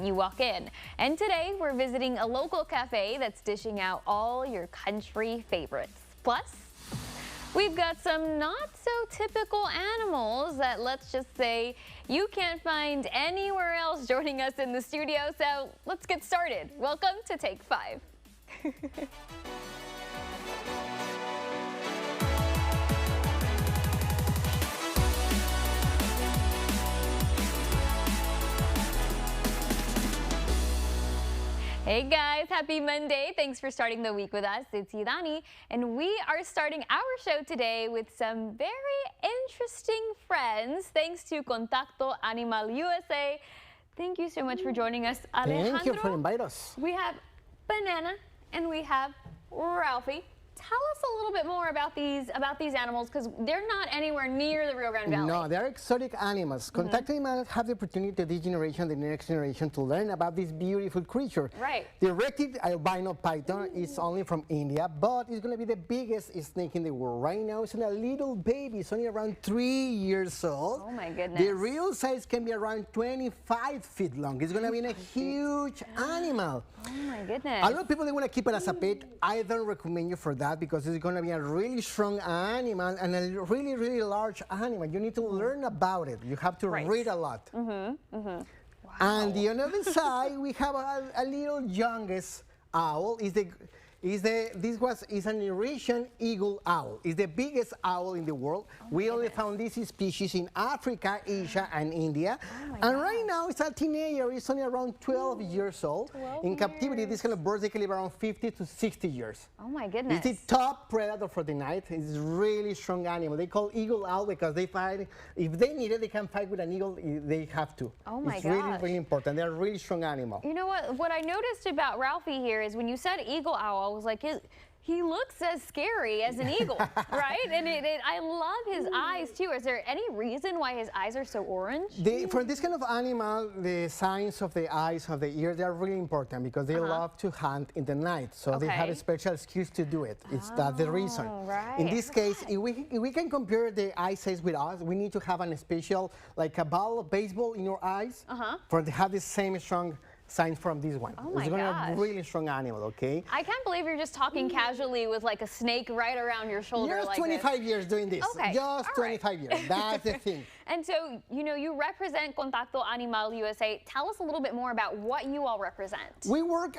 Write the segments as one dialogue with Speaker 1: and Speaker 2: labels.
Speaker 1: moment you walk in. And today we're visiting a local cafe that's dishing out all your country favorites. Plus, we've got some not so typical animals that, let's just say, you can't find anywhere else joining us in the studio. So let's get started. Welcome to Take 5. Hey guys, happy Monday. Thanks for starting the week with us. It's Yidani, and we are starting our show today with some very interesting friends thanks to Contacto Animal USA. Thank you so much for joining us, Alejandro.
Speaker 2: Thank you for inviting us.
Speaker 1: We have Banana and we have Ralphie. Tell us a little bit more about these animals, because they're not anywhere near the Rio Grande Valley.
Speaker 2: No, they're exotic animals. Contacto Animals have the opportunity to this generation, the next generation, to learn about this beautiful creature.
Speaker 1: Right.
Speaker 2: The Erected albino python is only from India, but it's going to be the biggest snake in the world. Right now, it's a little baby. It's only around 3 years old.
Speaker 1: Oh my goodness.
Speaker 2: The real size can be around 25 feet long. It's going to be a huge animal.
Speaker 1: Oh my goodness.
Speaker 2: A lot of people, they want to keep it as a pet. I don't recommend you for that, because it's going to be a really strong animal and a really, really large animal. You need to learn about it. You have to read a lot.
Speaker 1: Wow.
Speaker 2: And the other side, we have a little youngest owl. This is an Eurasian eagle owl. It's the biggest owl in the world. We only found this species in Africa, Asia, and India. And right now, it's a teenager. It's only around 12 years old. In captivity, this kind of birds, they can live around 50 to 60 years.
Speaker 1: Oh my goodness.
Speaker 2: It's the top predator for the night. It's a really strong animal. They call eagle owl because they fight. If they need it, they can fight with an eagle. They have to.
Speaker 1: Oh my
Speaker 2: It's
Speaker 1: gosh.
Speaker 2: really, really important. They're a really strong animal.
Speaker 1: You know what? What I noticed about Ralphie here is when you said eagle owl, I was like, he looks as scary as an eagle, right? And I love his eyes too. Is there any reason why his eyes are so orange?
Speaker 2: For this kind of animal, the signs of the eyes, of the ears, they are really important because they love to hunt in the night. So they have a special excuse to do it. That's the reason.
Speaker 1: Right.
Speaker 2: In this case, if we can compare the eye size with us, we need to have a special, like a ball of baseball in your eyes for to have the same strong signs from this one.
Speaker 1: Oh my
Speaker 2: it's going to
Speaker 1: gosh.
Speaker 2: be a really strong animal, okay?
Speaker 1: I can't believe you're just talking casually with like a snake right around your shoulder.
Speaker 2: Just
Speaker 1: like
Speaker 2: 25 years doing this.
Speaker 1: Okay.
Speaker 2: Just 25 years. That's the thing.
Speaker 1: And so, you know, you represent Contacto Animal USA. Tell us a little bit more about what you all represent.
Speaker 2: We work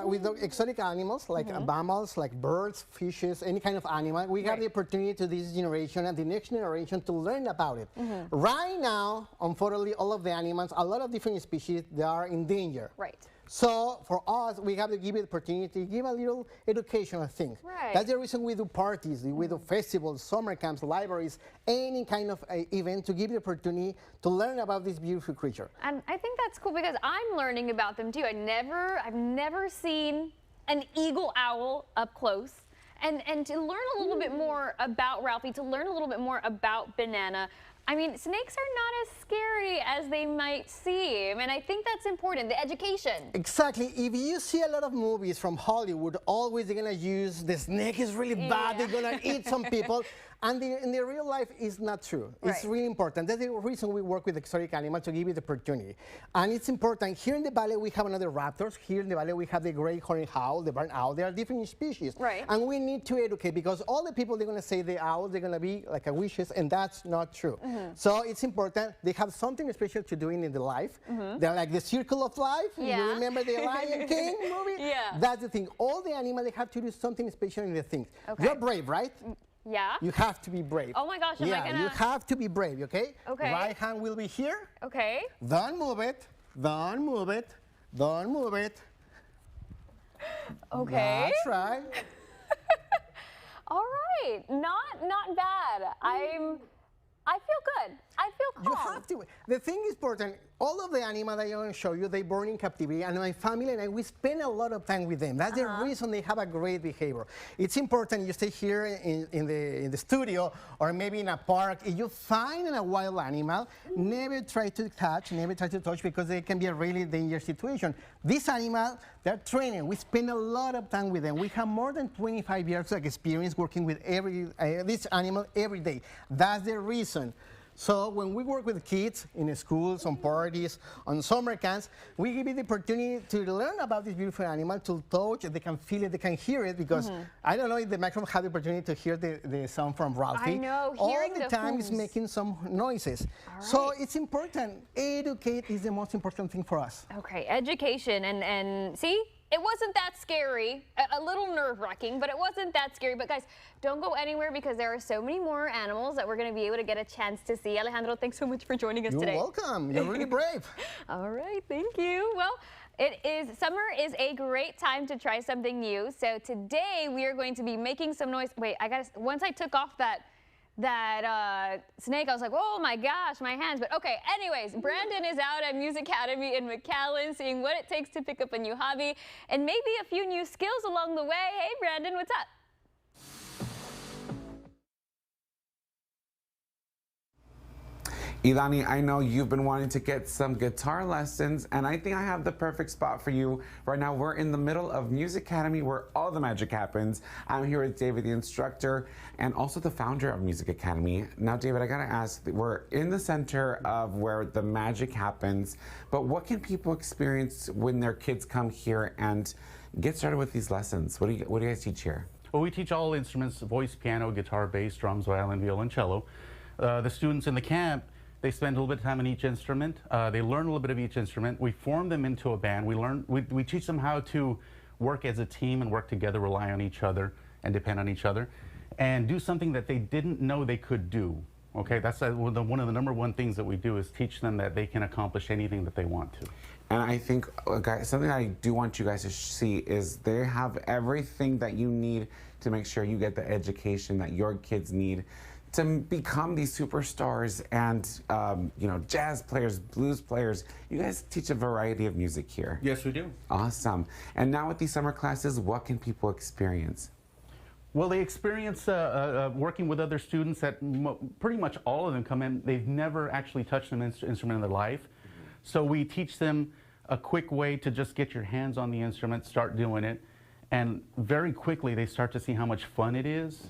Speaker 2: with exotic animals like mammals, like birds, fishes, any kind of animal. We have the opportunity to this generation and the next generation to learn about it. Right now, unfortunately, all of the animals, a lot of different species, they are in danger.
Speaker 1: Right.
Speaker 2: So for us, we have to give it the opportunity, give a little educational thing.
Speaker 1: Right.
Speaker 2: That's the reason we do parties, we do festivals, summer camps, libraries, any kind of event to give the opportunity to learn about this beautiful creature.
Speaker 1: And I think that's cool because I'm learning about them too. I've never seen an eagle owl up close. And to learn a little bit more about Ralphie, to learn a little bit more about Banana, I mean, snakes are not as scary as they might seem, and I think that's important, the education.
Speaker 2: Exactly. If you see a lot of movies from Hollywood, always they're going to use the snake is really bad, they're going to eat some people. And in the real life, it's not true. It's really important. That's the reason we work with exotic animals, to give you the opportunity. And it's important. Here in the valley, we have another raptors. Here in the valley, we have the great horned owl, the barn owl. There are different species.
Speaker 1: Right.
Speaker 2: And we need to educate, because all the people, they're going to say the owls, they're going to be like a wishes, and that's not true. So it's important. They have something special to do in the life. They're like the circle of life.
Speaker 1: Yeah.
Speaker 2: You remember the Lion King movie?
Speaker 1: Yeah.
Speaker 2: That's the thing. All the animals, they have to do something special in the things.
Speaker 1: Okay.
Speaker 2: You're brave, right?
Speaker 1: Yeah?
Speaker 2: You have to be brave.
Speaker 1: Oh my gosh, am I gonna...
Speaker 2: you have to be brave, okay?
Speaker 1: Okay.
Speaker 2: Right hand will be here.
Speaker 1: Okay.
Speaker 2: Don't move it. Don't move it. Don't move it.
Speaker 1: Okay.
Speaker 2: That's right.
Speaker 1: All right. Not bad. I feel good. I feel calm.
Speaker 2: You have to. The thing is important. All of the animals that I'm going to show you, they born in captivity, and my family and I, we spend a lot of time with them. That's the reason they have a great behavior. It's important you stay here in the studio, or maybe in a park. If you find a wild animal, never try to touch, because they can be a really dangerous situation. This animal, they're training. We spend a lot of time with them. We have more than 25 years of experience working with this animal every day. That's the reason. So when we work with kids in schools, on parties, on summer camps, we give you the opportunity to learn about this beautiful animal, to touch it, they can feel it, they can hear it, because I don't know if the microphone had the opportunity to hear the sound from Ralphie.
Speaker 1: I know,
Speaker 2: all the time is making some noises.
Speaker 1: Right.
Speaker 2: So it's important. Educate is the most important thing for us.
Speaker 1: Okay, education, and see? It wasn't that scary, a little nerve-wracking, but it wasn't that scary. But guys, don't go anywhere because there are so many more animals that we're going to be able to get a chance to see. Alejandro, thanks so much for joining us today.
Speaker 2: You're welcome. You're really brave.
Speaker 1: All right, thank you. Well, summer is a great time to try something new. So today we are going to be making some noise. Wait, once I took off that snake, I was like, oh my gosh, my hands. But okay, anyways, Brandon is out at Music Academy in McAllen, seeing what it takes to pick up a new hobby and maybe a few new skills along the way. Hey, Brandon, what's up?
Speaker 3: Ilani, I know you've been wanting to get some guitar lessons, and I think I have the perfect spot for you. Right now, we're in the middle of Music Academy, where all the magic happens. I'm here with David, the instructor, and also the founder of Music Academy. Now, David, I gotta ask, we're in the center of where the magic happens, but what can people experience when their kids come here and get started with these lessons? What do you guys teach here?
Speaker 4: Well, we teach all instruments: voice, piano, guitar, bass, drums, violin, violin, cello. The students in the camp, they spend a little bit of time on each instrument. They learn a little bit of each instrument. We form them into a band. We teach them how to work as a team and work together, rely on each other and depend on each other, and do something that they didn't know they could do. Okay, that's one of the number one things that we do, is teach them that they can accomplish anything that they want to.
Speaker 3: And I think, guys, something I do want you guys to see is they have everything that you need to make sure you get the education that your kids need to become these superstars and, jazz players, blues players. You guys teach a variety of music here.
Speaker 4: Yes, we do.
Speaker 3: Awesome. And now with these summer classes, what can people experience?
Speaker 4: Well, they experience working with other students that pretty much all of them come in. They've never actually touched an instrument in their life. So we teach them a quick way to just get your hands on the instrument, start doing it. And very quickly, they start to see how much fun it is.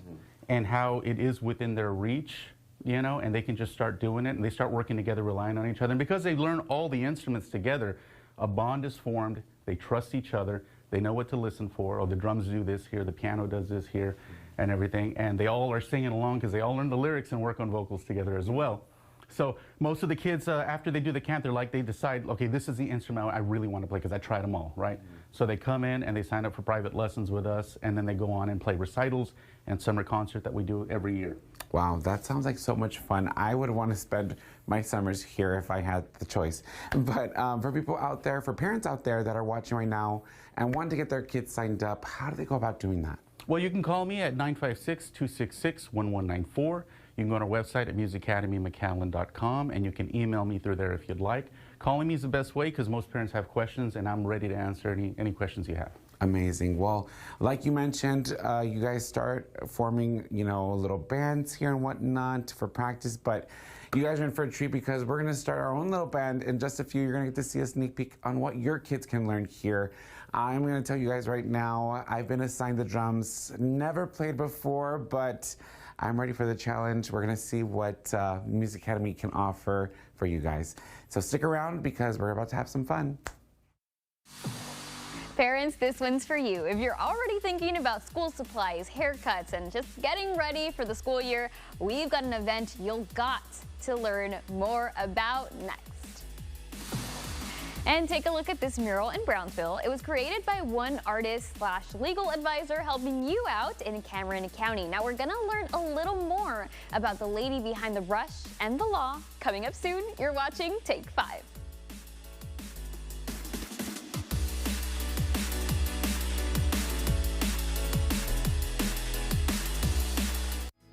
Speaker 4: And how it is within their reach, and they can just start doing it, and they start working together, relying on each other. And because they learn all the instruments together, a bond is formed. They trust each other. They know what to listen for. Oh, the drums do this here, the piano does this here, and everything. And they all are singing along because they all learn the lyrics and work on vocals together as well. So most of the kids, after they do the camp, they decide, okay, this is the instrument I really want to play because I tried them all, right? So they come in and they sign up for private lessons with us, and then they go on and play recitals and summer concert that we do every year.
Speaker 3: Wow, that sounds like so much fun. I would want to spend my summers here if I had the choice. But for people out there, for parents out there that are watching right now and want to get their kids signed up, how do they go about doing that?
Speaker 4: Well, you can call me at 956-266-1194. You can go on our website at musicacademymcallen.com, and you can email me through there if you'd like. Calling me is the best way because most parents have questions, and I'm ready to answer any questions you have.
Speaker 3: Amazing. Well, like you mentioned, you guys start forming, little bands here and whatnot for practice, but you guys are in for a treat because we're going to start our own little band in just a few. You're going to get to see a sneak peek on what your kids can learn here. I'm going to tell you guys right now, I've been assigned the drums, never played before, but I'm ready for the challenge. We're going to see what Music Academy can offer for you guys. So stick around because we're about to have some fun.
Speaker 1: Parents, this one's for you. If you're already thinking about school supplies, haircuts, and just getting ready for the school year, we've got an event you'll got to learn more about next. And take a look at this mural in Brownsville. It was created by one artist/legal advisor helping you out in Cameron County. Now we're gonna learn a little more about the lady behind the brush and the law. Coming up soon, you're watching Take 5.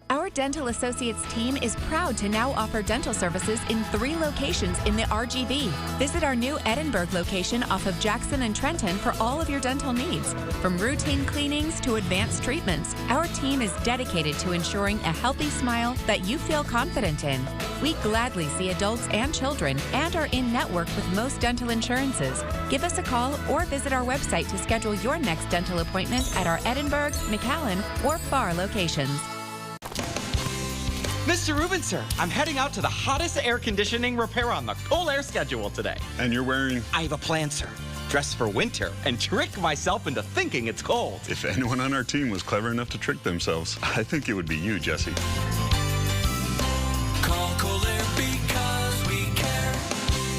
Speaker 5: Our Dental Associates team is proud to now offer dental services in 3 locations in the RGV. Visit our new Edinburgh location off of Jackson and Trenton for all of your dental needs. From routine cleanings to advanced treatments, our team is dedicated to ensuring a healthy smile that you feel confident in. We gladly see adults and children and are in network with most dental insurances. Give us a call or visit our website to schedule your next dental appointment at our Edinburgh, McAllen, or Pharr locations.
Speaker 6: Mr. Rubin, sir, I'm heading out to the hottest air conditioning repair on the Cool Air schedule today.
Speaker 7: And you're wearing?
Speaker 6: I have a plan, sir. Dress for winter and trick myself into thinking it's cold.
Speaker 7: If anyone on our team was clever enough to trick themselves, I think it would be you, Jesse.
Speaker 8: Call Cool Air because we care.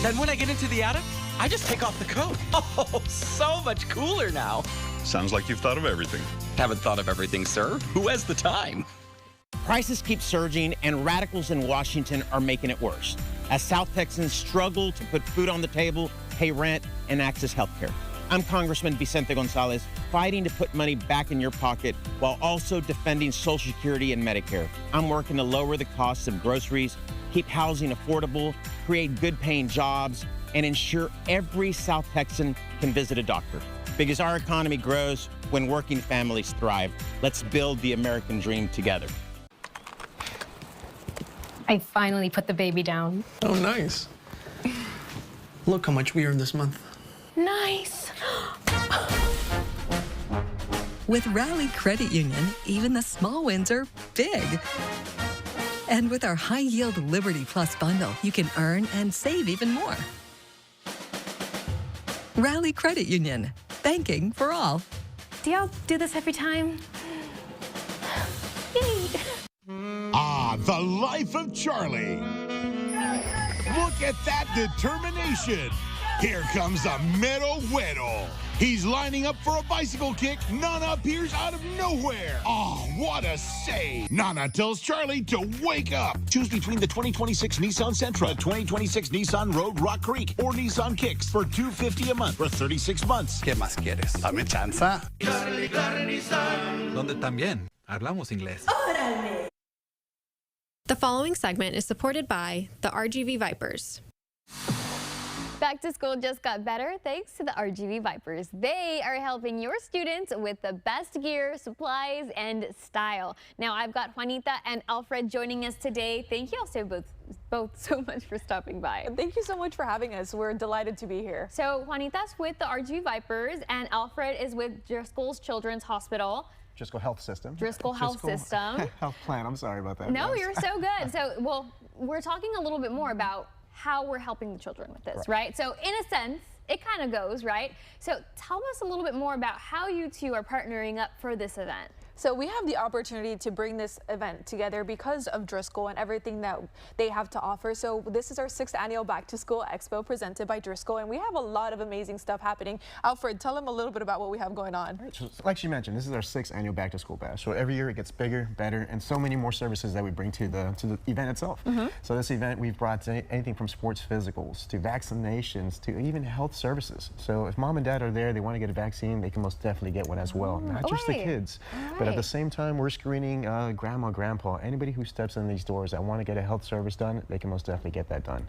Speaker 6: Then when I get into the attic, I just take off the coat. Oh, so much cooler now.
Speaker 7: Sounds like you've thought of everything.
Speaker 6: Haven't thought of everything, sir. Who has the time?
Speaker 9: Prices keep surging, and radicals in Washington are making it worse as South Texans struggle to put food on the table, pay rent, and access health care. I'm Congressman Vicente Gonzalez, fighting to put money back in your pocket while also defending Social Security and Medicare. I'm working to lower the costs of groceries, keep housing affordable, create good-paying jobs, and ensure every South Texan can visit a doctor. Because our economy grows when working families thrive. Let's build the American dream together.
Speaker 10: I finally put the baby down.
Speaker 11: Oh, nice. Look how much we earned this month.
Speaker 10: Nice.
Speaker 12: With Rally Credit Union, even the small wins are big. And with our high-yield Liberty Plus bundle, you can earn and save even more. Rally Credit Union, banking for all.
Speaker 10: Do y'all do this every time? Yay.
Speaker 13: Ah, the life of Charlie. Look at that determination. Here comes a Mero Güero. He's lining up for a bicycle kick. Nana appears out of nowhere. Oh, what a save. Nana tells Charlie to wake up.
Speaker 14: Choose between the 2026 Nissan Sentra, 2026 Nissan Rogue Rock Creek, or Nissan Kicks for $250 a month for 36 months.
Speaker 15: ¿Qué más quieres? Dame chanza.
Speaker 8: Charlie Nissan.
Speaker 15: Donde también hablamos inglés.
Speaker 10: ¡Órale!
Speaker 16: The following segment is supported by the RGV Vipers.
Speaker 1: Back to school just got better thanks to the RGV Vipers. They are helping your students with the best gear, supplies, and style. Now I've got Juanita and Alfred joining us today. Thank you also both so much for stopping by.
Speaker 17: Thank you so much for having us. We're delighted to be here.
Speaker 1: So Juanita's with the RGV Vipers and Alfred is with Driscoll's Children's Hospital.
Speaker 18: Driscoll Health System.
Speaker 1: Driscoll Health System.
Speaker 18: Health plan. I'm sorry about that.
Speaker 1: No,
Speaker 18: yes.
Speaker 1: you're so good. So, well, we're talking a little bit more about how we're helping the children with this, right? So, in a sense, it kind of goes, right? So, tell us a little bit more about how you two are partnering up for this event.
Speaker 17: So we have the opportunity to bring this event together because of Driscoll and everything that they have to offer. So this is our 6th annual Back to School Expo presented by Driscoll, and we have a lot of amazing stuff happening. Alfred, tell them a little bit about what we have going on.
Speaker 18: Right, so like she mentioned, this is our 6th annual Back to School Bash. So every year it gets bigger, better, and so many more services that we bring to the event itself. So this event, we've brought anything from sports physicals to vaccinations to even health services. So if mom and dad are there, they want to get a vaccine, they can most definitely get one as well. Not just the kids, but at the same time, we're screening grandma, grandpa, anybody who steps in these doors that want to get a health service done, they can most definitely get that done.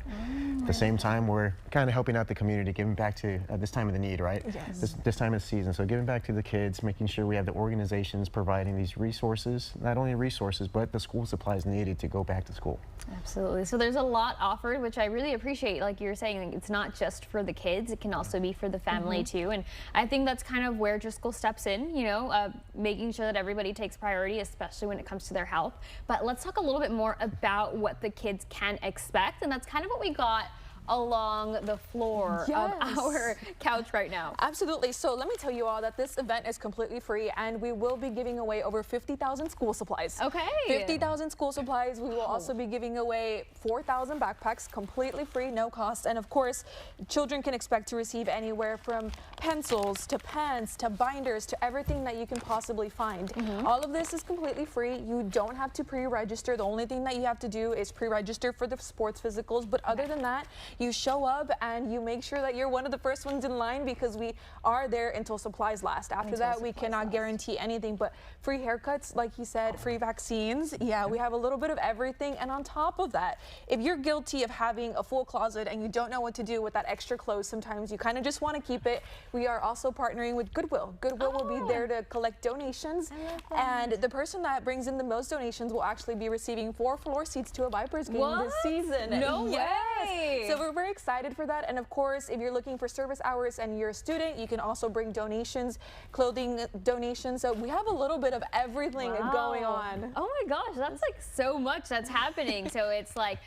Speaker 18: At the same time, we're kind of helping out the community, giving back to this time of the need, right?
Speaker 17: Yes.
Speaker 18: This time of the season. So giving back to the kids, making sure we have the organizations providing these resources, not only resources, but the school supplies needed to go back to school.
Speaker 1: Absolutely. So there's a lot offered, which I really appreciate. Like you were saying, like, it's not just for the kids, it can also be for the family too. And I think that's kind of where Driscoll steps in, you know, making sure that everybody takes priority, especially when it comes to their health. But let's talk a little bit more about what the kids can expect. And that's kind of what we got along the floor of our couch right now.
Speaker 17: Absolutely. So let me tell you all that this event is completely free and we will be giving away over 50,000 school supplies.
Speaker 1: Okay.
Speaker 17: 50,000 school supplies. We will also be giving away 4,000 backpacks completely free, no cost. And of course, children can expect to receive anywhere from pencils to pens to binders to everything that you can possibly find. All of this is completely free. You don't have to pre-register. The only thing that you have to do is pre-register for the sports physicals. But other than that, you show up and you make sure that you're one of the first ones in line because we are there until supplies last. After that, we cannot guarantee anything, but free haircuts, like he said, free vaccines. Yeah, we have a little bit of everything. And on top of that, if you're guilty of having a full closet and you don't know what to do with that extra clothes, sometimes you kind of just want to keep it. We are also partnering with Goodwill. Goodwill will be there to collect donations. And the person that brings in the most donations will actually be receiving 4 floor seats to a Vipers game this season.
Speaker 1: No way.
Speaker 17: So we're we're very excited for that. And of course, if you're looking for service hours and you're a student, you can also bring donations, clothing donations. So we have a little bit of everything going on.
Speaker 1: Oh my gosh, that's like so much that's happening. So it's like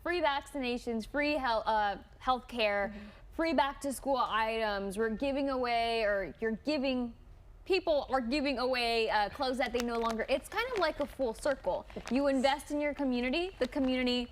Speaker 1: free vaccinations, free health care, free back to school items. We're giving away, or people are giving away clothes that they no longer. It's kind of like a full circle. You invest in your community, the community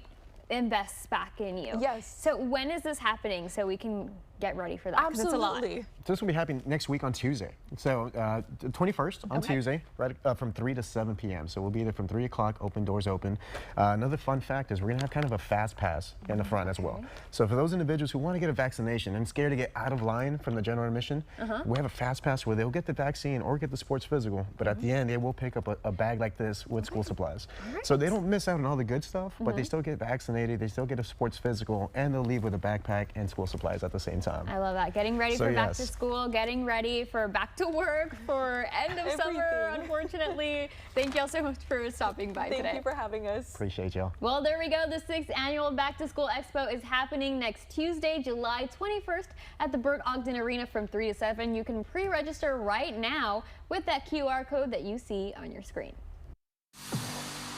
Speaker 1: invests back in you.
Speaker 17: Yes.
Speaker 1: So when is this happening so we can get ready for that? 'Cause it's a lot.
Speaker 17: Absolutely.
Speaker 18: This will be happening next week on Tuesday. So the 21st on Tuesday, right from 3 to 7 p.m. So we'll be there from 3 o'clock, open, doors open. Another fun fact is we're going to have kind of a fast pass in the front as well. So for those individuals who want to get a vaccination and scared to get out of line from the general admission, we have a fast pass where they'll get the vaccine or get the sports physical, but at the end they will pick up a bag like this with school supplies. So they don't miss out on all the good stuff, but they still get vaccinated, they still get a sports physical, and they'll leave with a backpack and school supplies at the same time.
Speaker 1: I love that. Getting ready for back to school, getting ready for back to work, for end of summer, unfortunately. Thank y'all so much for stopping by today.
Speaker 17: Thank you for having us.
Speaker 18: Appreciate y'all.
Speaker 1: Well, there we go. The 6th annual Back to School Expo is happening next Tuesday, July 21st at the Bert Ogden Arena from 3 to 7. You can pre-register right now with that QR code that you see on your screen.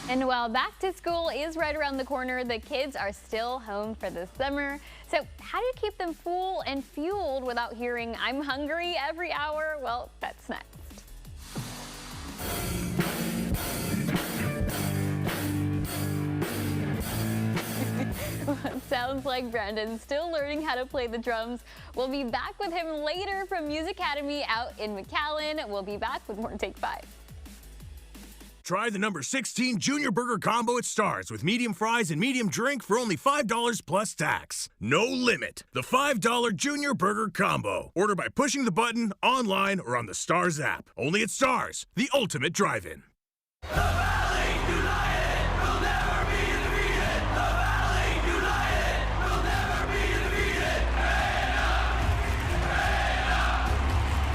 Speaker 1: And while back to school is right around the corner, the kids are still home for the summer. So how do you keep them full and fueled without hearing "I'm hungry" every hour? Well, that's next. Sounds like Brandon's still learning how to play the drums. We'll be back with him later from Music Academy out in McAllen. We'll be back with more Take 5.
Speaker 13: Try the number 16 Junior Burger Combo at Stars with medium fries and medium drink for only $5 plus tax. No limit. The $5 Junior Burger Combo. Order by pushing the button, online, or on the Stars app. Only at Stars, the ultimate drive-in.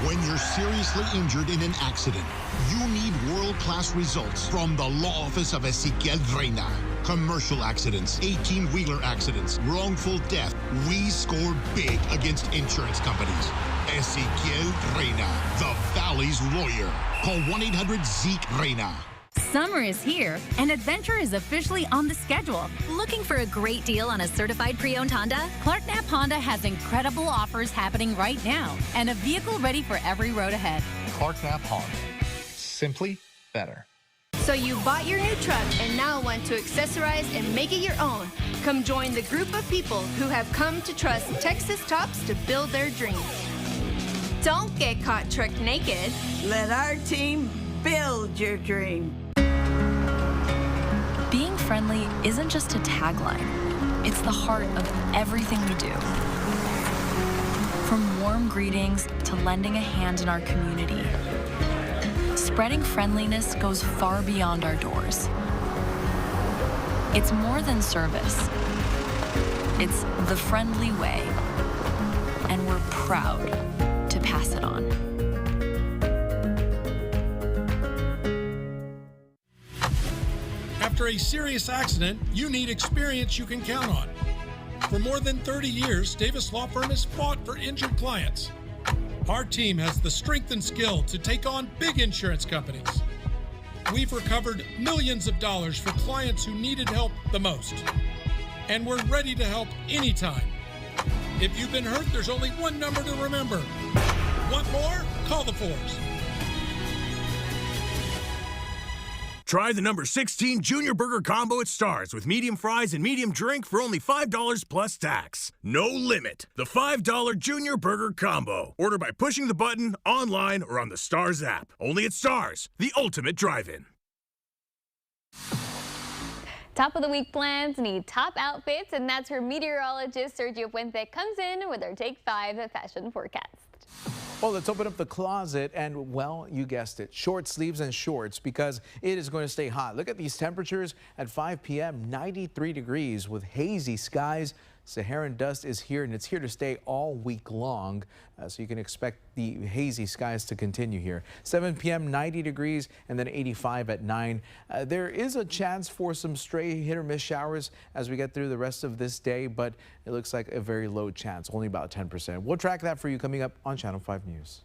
Speaker 14: When you're seriously injured in an accident, you need world-class results from the Law Office of Ezequiel Reina. Commercial accidents, 18-wheeler accidents, wrongful death. We score big against insurance companies. Ezequiel Reina, the Valley's lawyer. Call 1-800-ZEKE-REINA.
Speaker 19: Summer is here, and adventure is officially on the schedule. Looking for a great deal on a certified pre-owned Honda? Clark Knapp Honda has incredible offers happening right now, and a vehicle ready for every road ahead.
Speaker 15: Clark Knapp Honda. Simply better.
Speaker 10: So you bought your new truck and now want to accessorize and make it your own. Come join the group of people who have come to trust Texas Tops to build their dreams. Don't get caught truck naked.
Speaker 20: Let our team build your dream.
Speaker 21: Being friendly isn't just a tagline, it's the heart of everything we do. From warm greetings to lending a hand in our community, spreading friendliness goes far beyond our doors. It's more than service. It's the friendly way, and we're proud to pass it on.
Speaker 22: After a serious accident, you need experience you can count on. For more than 30 years, Davis Law Firm has fought for injured clients. Our team has the strength and skill to take on big insurance companies. We've recovered millions of dollars for clients who needed help the most. And we're ready to help anytime. If you've been hurt, there's only one number to remember. Want more? Call the Force.
Speaker 13: Try the number 16 Junior Burger Combo at Stars with medium fries and medium drink for only $5 plus tax. No limit. The $5 Junior Burger Combo. Order by pushing the button, online, or on the Stars app. Only at Stars, the ultimate drive-in.
Speaker 1: Top of the week plans need top outfits, and that's where meteorologist Sergio Puente comes in with our Take 5 fashion forecast.
Speaker 23: Well, let's open up the closet and, well, you guessed it, short sleeves and shorts, because it is going to stay hot. Look at these temperatures at 5 p.m., 93 degrees with hazy skies. Saharan dust is here, and it's here to stay all week long, so you can expect the hazy skies to continue here. 7 p.m., 90 degrees, and then 85 at 9. There is a chance for some stray hit or miss showers as we get through the rest of this day, but it looks like a very low chance, only about 10%. We'll track that for you coming up on Channel 5 News.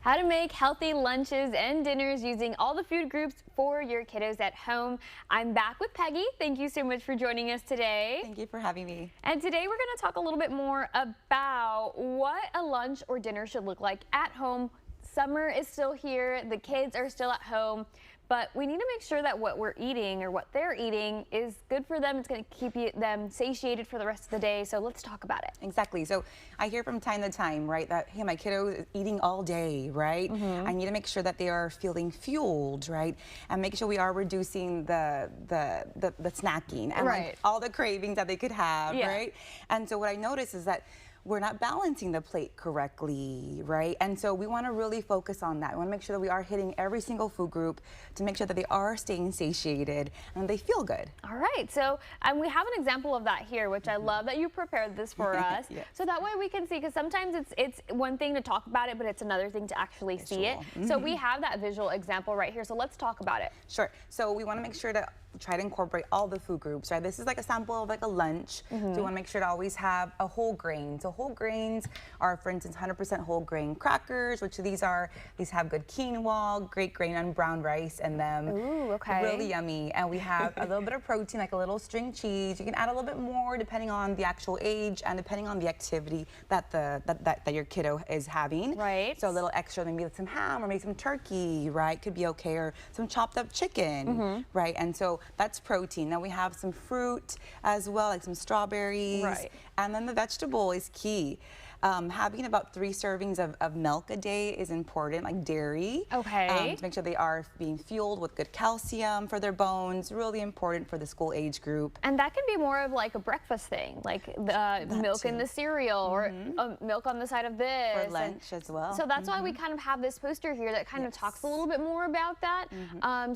Speaker 1: How to make healthy lunches and dinners using all the food groups for your kiddos at home. I'm back with Peggy. Thank you so much for joining us today.
Speaker 2: Thank you for having me.
Speaker 1: And today we're going to talk a little bit more about what a lunch or dinner should look like at home. Summer is still here. The kids are still at home. But we need to make sure that what we're eating or what they're eating is good for them. It's going to keep them satiated for the rest of the day. So let's talk about it.
Speaker 2: Exactly. So I hear from time to time, right, that, hey, my kiddo is eating all day, right? I need to make sure that they are feeling fueled, right? And make sure we are reducing the snacking and like all the cravings that they could have, right? And so what I notice is that we're not balancing the plate correctly, right? And so we want to really focus on that. We want to make sure that we are hitting every single food group to make sure that they are staying satiated and they feel good.
Speaker 1: All right, so we have an example of that here, which I love that you prepared this for us. So that way we can see, because sometimes it's one thing to talk about it, but it's another thing to actually see it. So we have that visual example right here, so let's talk about it.
Speaker 2: Sure, so we want to make sure to try to incorporate all the food groups, right? This is like a sample of like a lunch. So we want to make sure to always have a whole grain. So whole grains are, for instance, 100% whole grain crackers, which these have good quinoa, great grain and brown rice in them.
Speaker 1: Ooh, okay.
Speaker 2: Really yummy. And we have a little bit of protein, like a little string cheese. You can add a little bit more depending on the actual age and depending on the activity that that your kiddo is having.
Speaker 1: Right.
Speaker 2: So a little extra, maybe some ham or maybe some turkey, right? Could be okay, or some chopped up chicken, right? And so that's protein. Now we have some fruit as well, like some strawberries.
Speaker 1: Right.
Speaker 2: And then the vegetable is key. Having about 3 servings of milk a day is important, like dairy.
Speaker 1: Okay.
Speaker 2: To make sure they are being fueled with good calcium for their bones, really important for the school age group.
Speaker 1: And that can be more of like a breakfast thing, like the milk in the cereal or milk on the side of this.
Speaker 2: For lunch as well.
Speaker 1: So that's why we kind of have this poster here that kind of talks a little bit more about that.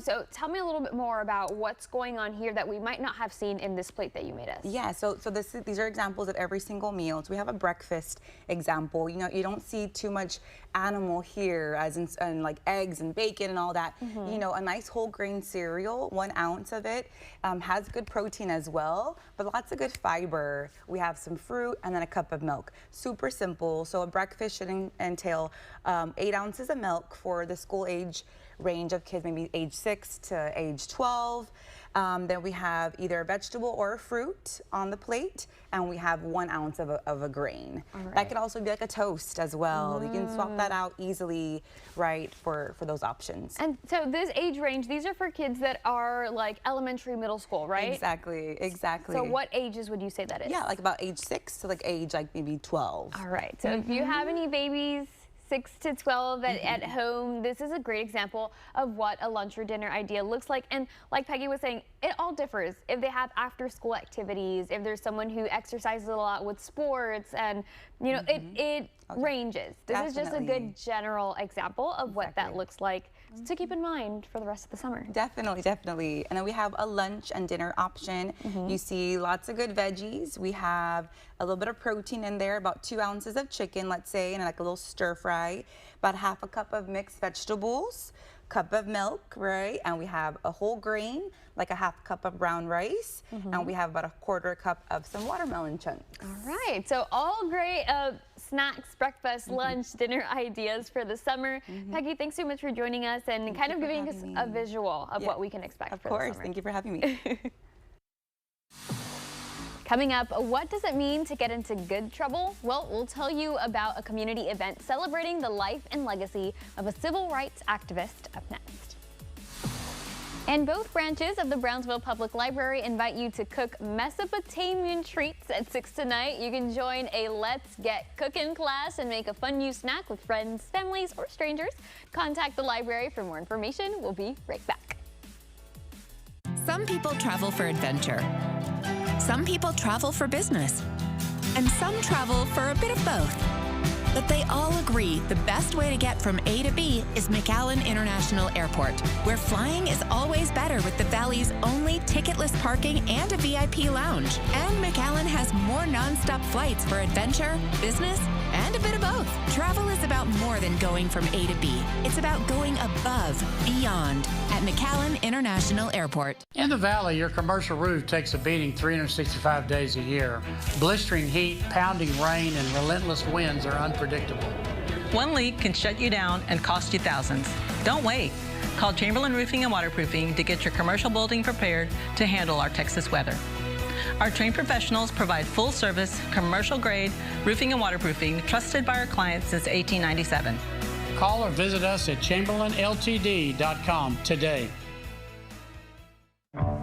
Speaker 1: So tell me a little bit more about what's going on here that we might not have seen in this plate that you made us.
Speaker 2: Yeah, so these are examples of every single meal. So we have a breakfast example. You know, you don't see too much animal here, as in like eggs and bacon and all that. You know, a nice whole grain cereal, 1 ounce of it, has good protein as well, but lots of good fiber. We have some fruit and then a cup of milk. Super simple. So a breakfast should entail 8 ounces of milk for the school age range of kids, maybe age 6 to age 12. Then we have either a vegetable or a fruit on the plate, and we have 1 ounce of a grain. That could also be like a toast as well. You can swap that out easily, right, for those options.
Speaker 1: And so this age range, these are for kids that are like elementary, middle school, right?
Speaker 2: Exactly, exactly.
Speaker 1: So what ages would you say that is?
Speaker 2: Yeah, like about age 6 to like age like maybe 12.
Speaker 1: All right, so if you have any babies 6 to 12 at home, this is a great example of what a lunch or dinner idea looks like. And like Peggy was saying, it all differs. If they have after school activities, if there's someone who exercises a lot with sports, and you know, it ranges. This is just a good general example of what that looks like to keep in mind for the rest of the summer.
Speaker 2: Definitely, definitely. And then we have a lunch and dinner option. You see lots of good veggies. We have a little bit of protein in there, about 2 ounces of chicken, let's say, and like a little stir fry, about ½ a cup of mixed vegetables, cup of milk, right? And we have a whole grain, like a ½ cup of brown rice, and we have about a ¼ cup of some watermelon chunks.
Speaker 1: All right, so all great snacks, breakfast, lunch, dinner ideas for the summer. Peggy, thanks so much for joining us and kind of giving us a visual of what we can expect for the summer.
Speaker 2: Of course, thank you for having me.
Speaker 1: Coming up, what does it mean to get into good trouble? Well, we'll tell you about a community event celebrating the life and legacy of a civil rights activist up next. And both branches of the Brownsville Public Library invite you to cook Mesopotamian treats at 6 tonight. You can join a Let's Get Cookin' class and make a fun new snack with friends, families, or strangers. Contact the library for more information. We'll be right back.
Speaker 5: Some people travel for adventure. Some people travel for business. And some travel for a bit of both. But they all agree the best way to get from A to B is McAllen International Airport, where flying is always better with the Valley's only ticketless parking and a VIP lounge. And McAllen has more nonstop flights for adventure, business, and a bit of both. Travel is about more than going from A to B. It's about going above, beyond at McAllen International Airport.
Speaker 3: In the Valley, your commercial roof takes a beating 365 days a year. Blistering heat, pounding rain, and relentless winds are unpredictable.
Speaker 4: One leak can shut you down and cost you thousands. Don't wait. Call Chamberlain Roofing and Waterproofing to get your commercial building prepared to handle our Texas weather. Our trained professionals provide full-service, commercial-grade roofing and waterproofing trusted by our clients since 1897.
Speaker 3: Call or visit us at chamberlainltd.com today.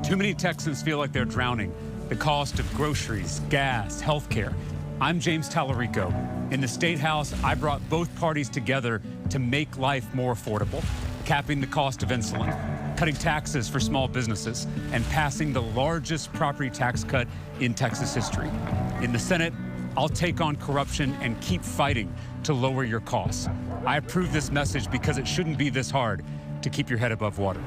Speaker 7: Too many Texans feel like they're drowning. The cost of groceries, gas, healthcare. I'm James Tallarico. In the State House, I brought both parties together to make life more affordable, capping the cost of insulin, cutting taxes for small businesses, and passing the largest property tax cut in Texas history. In the Senate, I'll take on corruption and keep fighting to lower your costs. I approve this message because it shouldn't be this hard to keep your head above water.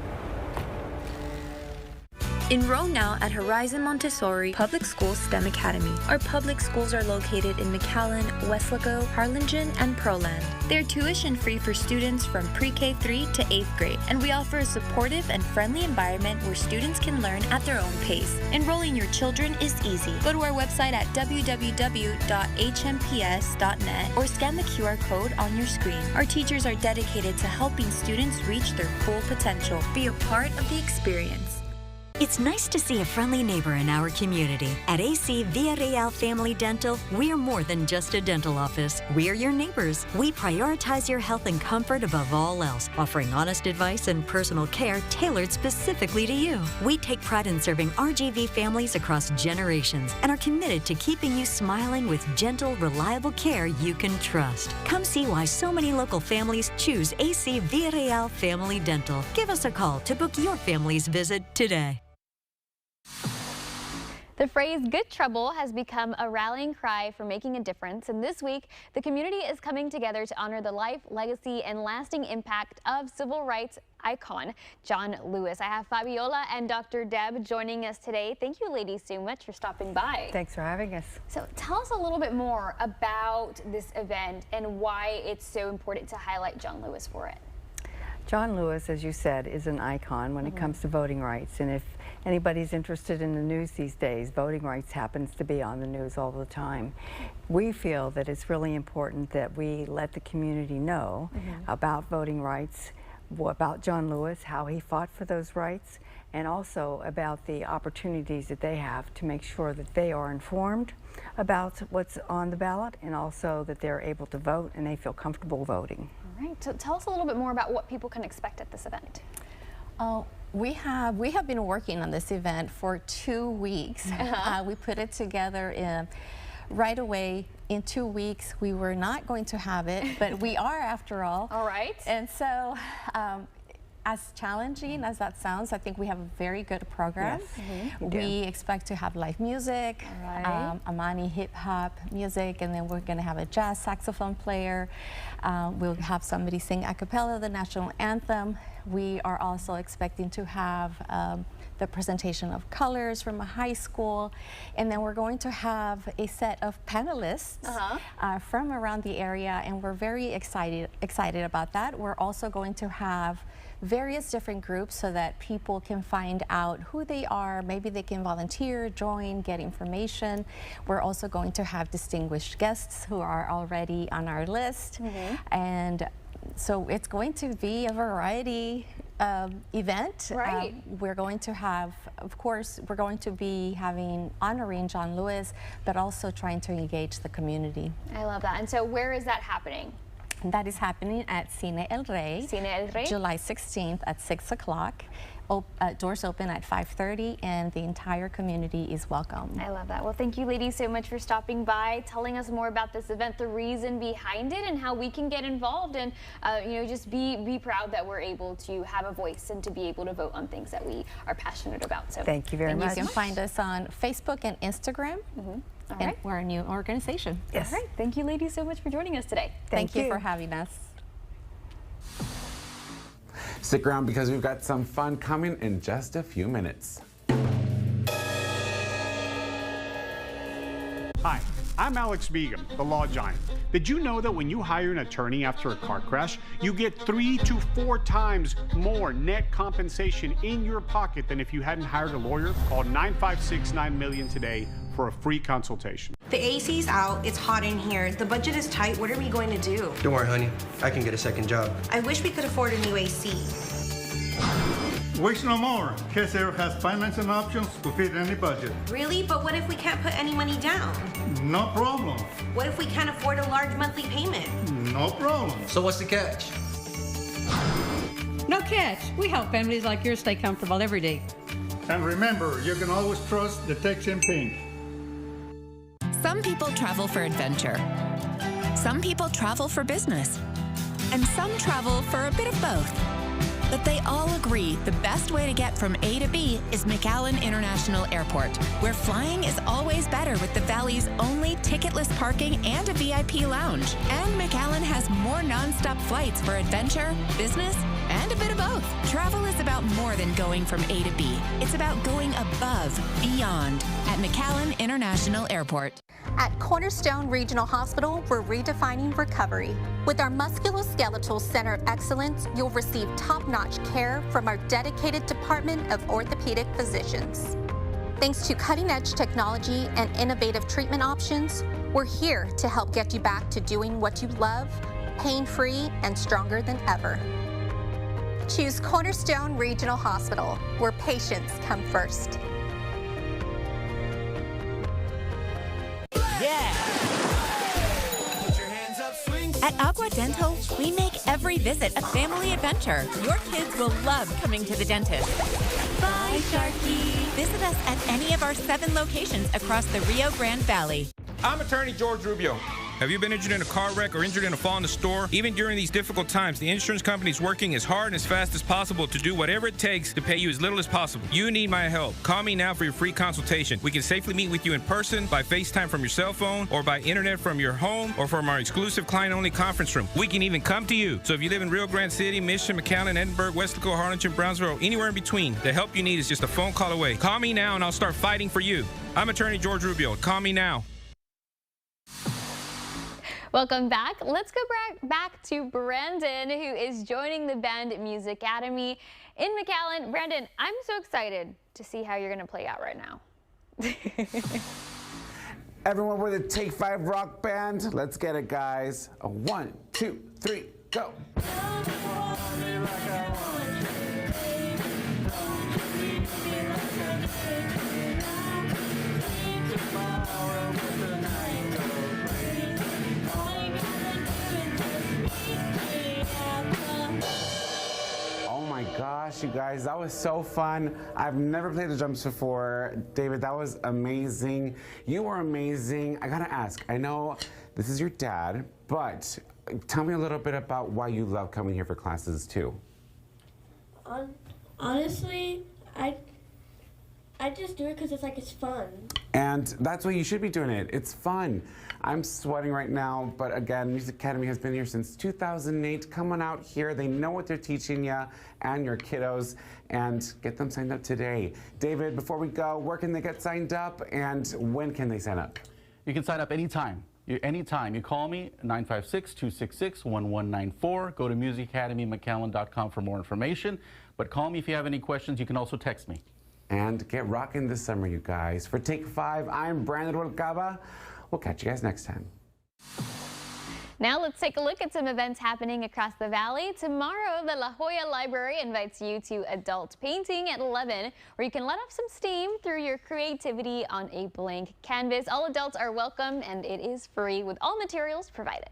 Speaker 24: Enroll now at Horizon Montessori Public School STEM Academy. Our public schools are located in McAllen, Weslaco, Harlingen, and Pearland. They're tuition-free for students from pre-K 3 to 8th grade, and we offer a supportive and friendly environment where students can learn at their own pace. Enrolling your children is easy. Go to our website at www.hmps.net or scan the QR code on your screen. Our teachers are dedicated to helping students reach their full potential. Be a part of the experience.
Speaker 25: It's nice to see a friendly neighbor in our community. At AC Villarreal Family Dental, we're more than just a dental office. We're your neighbors. We prioritize your health and comfort above all else, offering honest advice and personal care tailored specifically to you. We take pride in serving RGV families across generations and are committed to keeping you smiling with gentle, reliable care you can trust. Come see why so many local families choose AC Villarreal Family Dental. Give us a call to book your family's visit today.
Speaker 1: The phrase good trouble has become a rallying cry for making a difference, and this week the community is coming together to honor the life, legacy, and lasting impact of civil rights icon John Lewis. I have Fabiola and Dr. Deb joining us today. Thank you ladies so much for stopping by.
Speaker 26: Thanks for having us.
Speaker 1: So tell us a little bit more about this event and why it's so important to highlight John Lewis for it.
Speaker 26: John Lewis, as you said, is an icon when it comes to voting rights, and if anybody's interested in the news these days, voting rights happens to be on the news all the time. We feel that it's really important that we let the community know about voting rights, about John Lewis, how he fought for those rights, and also about the opportunities that they have to make sure that they are informed about what's on the ballot, and also that they're able to vote and they feel comfortable voting.
Speaker 1: All right, so tell us a little bit more about what people can expect at this event.
Speaker 27: We have been working on this event for 2 weeks. We put it together right away. In 2 weeks, we were not going to have it, but we are after all.
Speaker 1: All right.
Speaker 27: And so, as challenging as that sounds, I think we have a very good program.
Speaker 26: Yes,
Speaker 27: we expect to have live music, Amani hip hop music, and then we're going to have a jazz saxophone player. We'll have somebody sing a cappella the national anthem. We are also expecting to have the presentation of colors from a high school, and then we're going to have a set of panelists from around the area, and we're very excited about that. We're also going to have various different groups so that people can find out who they are. Maybe they can volunteer, join, get information. We're also going to have distinguished guests who are already on our list, and so it's going to be a variety event.
Speaker 1: Right.
Speaker 27: We're going to have, of course, we're going to be honoring John Lewis, but also trying to engage the community.
Speaker 1: I love that. And so where is that happening?
Speaker 27: That is happening at Cine El Rey.
Speaker 1: Cine El Rey?
Speaker 27: July 16th at 6 o'clock. Doors open at 5:30, and the entire community is welcome.
Speaker 1: I love that. Well, thank you ladies so much for stopping by, telling us more about this event, the reason behind it, and how we can get involved, and you know, just be proud that we're able to have a voice and to be able to vote on things that we are passionate about. So
Speaker 26: thank you very much.
Speaker 27: You can find us on Facebook and Instagram. And we're a new organization.
Speaker 1: Yes. All right. Thank you, ladies, so much for joining us today.
Speaker 27: Thank you for having us.
Speaker 6: Stick around because we've got some fun coming in just a few minutes.
Speaker 8: Hi, I'm Alex Begum, the Law Giant. Did you know that when you hire an attorney after a car crash, you get 3 to 4 times more net compensation in your pocket than if you hadn't hired a lawyer? Call 956-9 today for a free consultation.
Speaker 9: The AC's out, it's hot in here, the budget is tight, what are we going to do?
Speaker 11: Don't worry, honey, I can get a second job.
Speaker 9: I wish we could afford a new AC.
Speaker 12: Wish no more. KSAIR has financing options to fit any budget.
Speaker 9: Really? But what if we can't put any money down?
Speaker 12: No problem.
Speaker 9: What if we can't afford a large monthly payment?
Speaker 12: No problem.
Speaker 11: So what's the catch?
Speaker 16: No catch. We help families like yours stay comfortable every day.
Speaker 12: And remember, you can always trust the Tex in Pink.
Speaker 5: Some people travel for adventure. Some people travel for business. And some travel for a bit of both. But they all agree the best way to get from A to B is McAllen International Airport, where flying is always better with the Valley's only ticketless parking and a VIP lounge. And McAllen has more nonstop flights for adventure, business, and a bit of both. Travel is about more than going from A to B. It's about going above, beyond at McAllen International Airport.
Speaker 17: At Cornerstone Regional Hospital, we're redefining recovery. With our Musculoskeletal Center of Excellence, you'll receive top-notch care from our dedicated department of orthopedic physicians. Thanks to cutting-edge technology and innovative treatment options, we're here to help get you back to doing what you love, pain-free and stronger than ever. Choose Cornerstone Regional Hospital, where patients come first.
Speaker 5: At Agua Dental, we make every visit a family adventure. Your kids will love coming to the dentist. Bye, Sharky. Visit us at any of our 7 locations across the Rio Grande Valley.
Speaker 28: I'm attorney George Rubio. Have you been injured in a car wreck or injured in a fall in the store? Even during these difficult times, the insurance company is working as hard and as fast as possible to do whatever it takes to pay you as little as possible. You need my help. Call me now for your free consultation. We can safely meet with you in person, by FaceTime from your cell phone, or by internet from your home, or from our exclusive client-only conference room. We can even come to you. So if you live in Rio Grande City, Mission, McAllen, Edinburgh, Weslaco, Harlingen, Brownsville, or anywhere in between, the help you need is just a phone call away. Call me now and I'll start fighting for you. I'm attorney George Rubio. Call me now.
Speaker 1: Welcome back. Let's go back to Brandon, who is joining the Band Music Academy in McAllen. Brandon, I'm so excited to see how you're going to play out right now.
Speaker 6: Everyone, we're the Take 5 Rock Band. Let's get it, guys. 1, 2, 3, go. Gosh, you guys, that was so fun. I've never played the drums before. David, that was amazing. You were amazing. I gotta ask, I know this is your dad, but tell me a little bit about why you love coming here for classes too.
Speaker 29: Honestly, I just do it because it's fun.
Speaker 6: And that's why you should be doing it. It's fun. I'm sweating right now, but again, Music Academy has been here since 2008. Come on out here. They know what they're teaching you and your kiddos, and get them signed up today. David, before we go, where can they get signed up, and when can they sign up?
Speaker 30: You can sign up anytime. Anytime. You call me, 956-266-1194. Go to musicacademymcallen.com for more information. But call me if you have any questions. You can also text me.
Speaker 6: And get rocking this summer, you guys. For Take 5, I'm Brandon Rubalcaba. We'll catch you guys next time.
Speaker 1: Now let's take a look at some events happening across the valley. Tomorrow, the La Jolla Library invites you to Adult Painting at 11, where you can let off some steam through your creativity on a blank canvas. All adults are welcome, and it is free with all materials provided.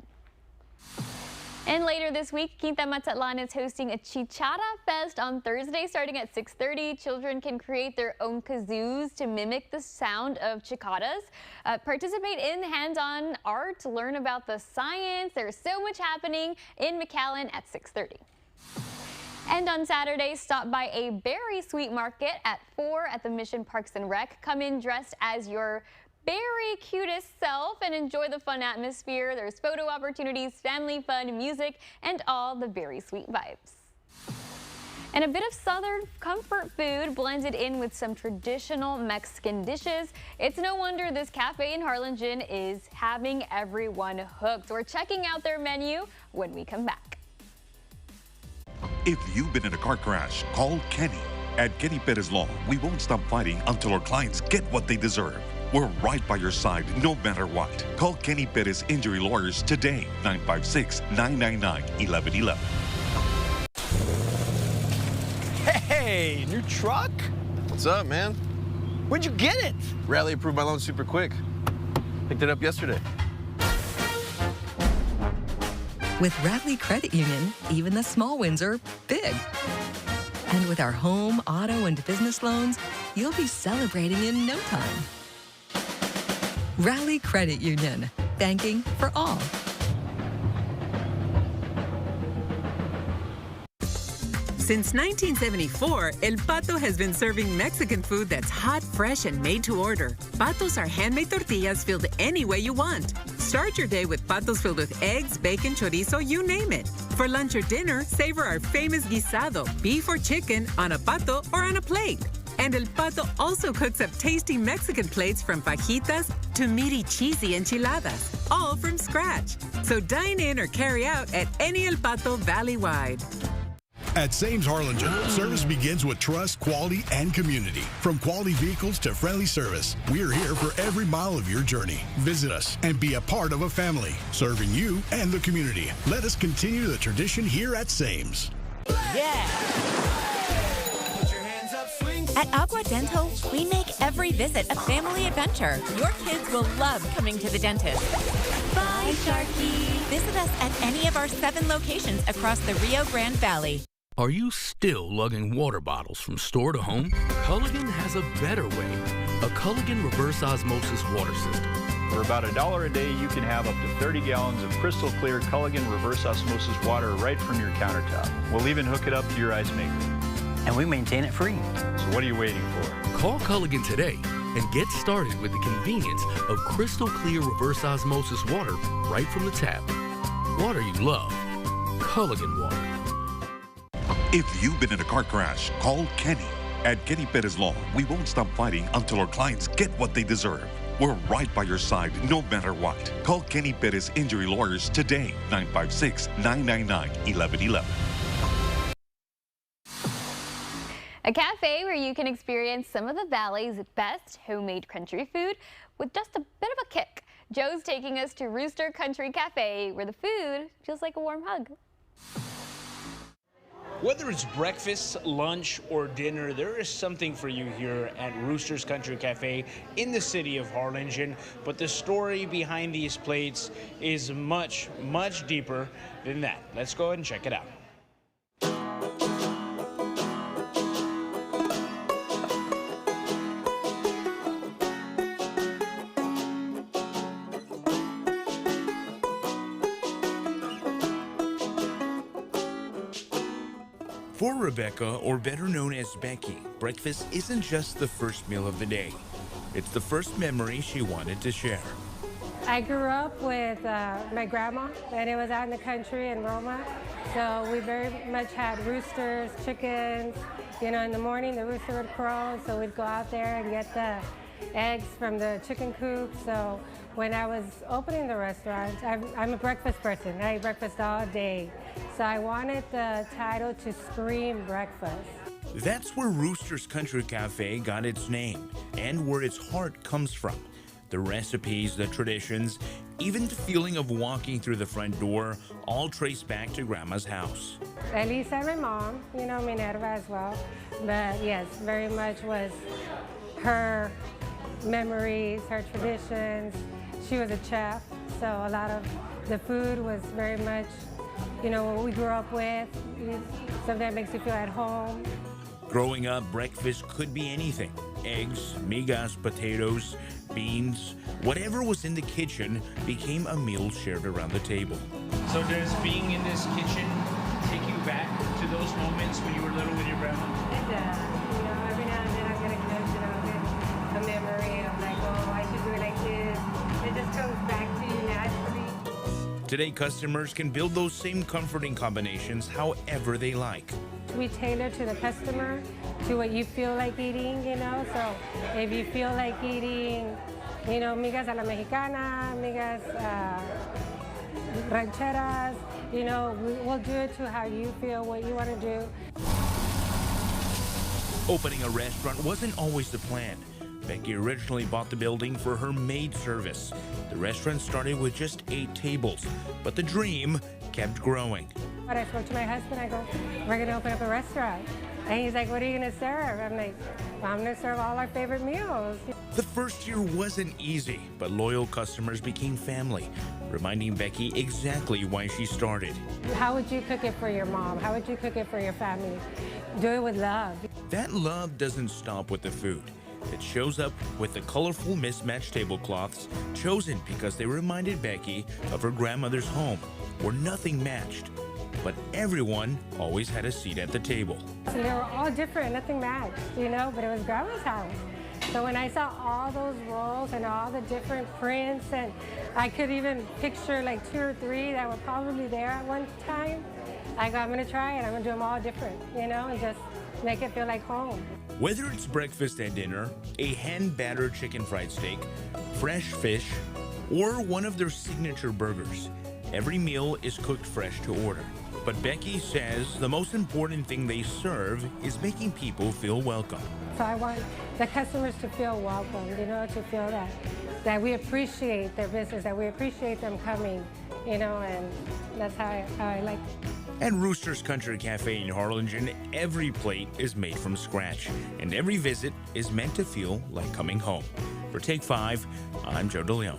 Speaker 1: And later this week, Quinta Mazatlan is hosting a Chichara Fest on Thursday starting at 6:30. Children can create their own kazoos to mimic the sound of cicadas. Participate in hands-on art, learn about the science. There's so much happening in McAllen at 6:30. And on Saturday, stop by a berry sweet market at 4 at the Mission Parks and Rec. Come in dressed as your very cutest self and enjoy the fun atmosphere. There's photo opportunities, family fun, music, and all the very sweet vibes. And a bit of Southern comfort food blended in with some traditional Mexican dishes. It's no wonder this cafe in Harlingen is having everyone hooked. We're checking out their menu when we come back.
Speaker 10: If you've been in a car crash, call Kenny. At Kenny Perez Law, we won't stop fighting until our clients get what they deserve. We're right by your side no matter what. Call Kenny Perez Injury Lawyers today, 956-999-1111.
Speaker 13: Hey, new truck?
Speaker 14: What's up, man?
Speaker 13: Where'd you get it?
Speaker 14: Rally approved my loan super quick. Picked it up yesterday.
Speaker 15: With Rally Credit Union, even the small wins are big. And with our home, auto, and business loans, you'll be celebrating in no time. Rally Credit Union, banking for all.
Speaker 18: Since 1974, El Pato has been serving Mexican food that's hot, fresh, and made to order. Patos are handmade tortillas filled any way you want. Start your day with Patos filled with eggs, bacon, chorizo, you name it. For lunch or dinner, savor our famous guisado, beef or chicken, on a pato or on a plate. And El Pato also cooks up tasty Mexican plates from fajitas to meaty, cheesy enchiladas, all from scratch. So dine in or carry out at any El Pato valley-wide.
Speaker 19: At Sames Harlingen, service begins with trust, quality, and community. From quality vehicles to friendly service, we're here for every mile of your journey. Visit us and be a part of a family, serving you and the community. Let us continue the tradition here at Sames.
Speaker 18: Yeah!
Speaker 5: At Agua Dental, we make every visit a family adventure. Your kids will love coming to the dentist. Bye, Sharky. Visit us at any of our 7 locations across the Rio Grande Valley.
Speaker 20: Are you still lugging water bottles from store to home? Culligan has a better way. A Culligan reverse osmosis water system.
Speaker 21: For about $1 a day, you can have up to 30 gallons of crystal clear Culligan reverse osmosis water right from your countertop. We'll even hook it up to your ice maker.
Speaker 22: And we maintain it free.
Speaker 21: So what are you waiting for?
Speaker 20: Call Culligan today and get started with the convenience of crystal clear reverse osmosis water right from the tap. Water you love. Culligan water.
Speaker 10: If you've been in a car crash, call Kenny. At Kenny Perez Law, we won't stop fighting until our clients get what they deserve. We're right by your side no matter what. Call Kenny Perez Injury Lawyers today, 956-999-1111.
Speaker 1: A cafe where you can experience some of the Valley's best homemade country food with just a bit of a kick. Joe's taking us to Rooster Country Cafe, where the food feels like a warm hug.
Speaker 23: Whether it's breakfast, lunch, or dinner, there is something for you here at Rooster's Country Cafe in the city of Harlingen. But the story behind these plates is much, much deeper than that. Let's go ahead and check it out.
Speaker 31: For Rebecca, or better known as Becky, breakfast isn't just the first meal of the day. It's the first memory she wanted to share.
Speaker 32: I grew up with my grandma, and it was out in the country in Roma. So we very much had roosters, chickens. You know, in the morning the rooster would crow, so we'd go out there and get the eggs from the chicken coop. So when I was opening the restaurant, I'm a breakfast person. I eat breakfast all day. So I wanted the title to scream breakfast.
Speaker 31: That's where Rooster's Country Cafe got its name and where its heart comes from. The recipes, the traditions, even the feeling of walking through the front door all trace back to Grandma's house.
Speaker 32: Elisa, my mom, you know, Minerva as well. But yes, very much was her memories, her traditions. She was a chef, so a lot of the food was very much, you know, what we grew up with. Something that makes you feel at home.
Speaker 31: Growing up, breakfast could be anything. Eggs, migas, potatoes, beans, whatever was in the kitchen became a meal shared around the table.
Speaker 23: So does being in this kitchen take you back to those moments when you were little with your grandma?
Speaker 32: It does. You know, every now and then I get a glimpse, you know, a memory of like, oh, I just do it like this. It just comes back to you naturally.
Speaker 31: Today, customers can build those same comforting combinations however they like.
Speaker 32: We tailor to the customer, to what you feel like eating, you know. So if you feel like eating, you know, migas a la mexicana, migas rancheras, you know, we'll do it to how you feel, what you want to do.
Speaker 31: Opening a restaurant wasn't always the plan. Becky originally bought the building for her maid service. The restaurant started with just 8 tables, but the dream kept growing.
Speaker 32: When I spoke to my husband, I go, we're going to open up a restaurant. And he's like, what are you going to serve? I'm like, well, I'm going to serve all our favorite meals.
Speaker 31: The first year wasn't easy, but loyal customers became family, reminding Becky exactly why she started.
Speaker 32: How would you cook it for your mom? How would you cook it for your family? Do it with love.
Speaker 31: That love doesn't stop with the food. It shows up with the colorful mismatched tablecloths chosen because they reminded Becky of her grandmother's home, where nothing matched, but everyone always had a seat at the table.
Speaker 32: So they were all different, nothing matched, you know, but it was grandma's house. So when I saw all those rolls and all the different prints, and I could even picture like 2 or 3 that were probably there at one time, I go, I'm gonna try it, I'm gonna do them all different, you know, and just make it feel like home.
Speaker 31: Whether it's breakfast and dinner, a hand-battered chicken fried steak, fresh fish, or one of their signature burgers, every meal is cooked fresh to order. But Becky says the most important thing they serve is making people feel welcome.
Speaker 32: So I want the customers to feel welcome, you know, to feel that we appreciate their business, that we appreciate them coming, you know, and that's how I like it.
Speaker 31: At Rooster's Country Cafe in Harlingen, every plate is made from scratch, and every visit is meant to feel like coming home. For Take 5, I'm Joe DeLeon.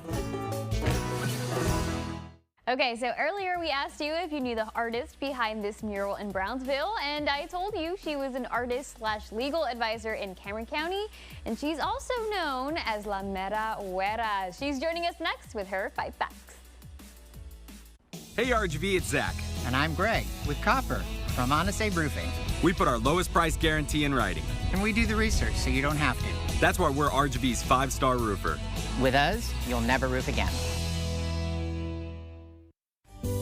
Speaker 1: Okay, so earlier we asked you if you knew the artist behind this mural in Brownsville, and I told you she was an artist/legal advisor in Cameron County, and she's also known as La Mera Güera. She's joining us next with her 5 facts.
Speaker 2: Hey RGV, it's Zach.
Speaker 3: And I'm Greg with Copper from Honest Roofing.
Speaker 2: We put our lowest price guarantee in writing.
Speaker 3: And we do the research so you don't have to.
Speaker 2: That's why we're RGV's 5-star roofer.
Speaker 3: With us, you'll never roof again.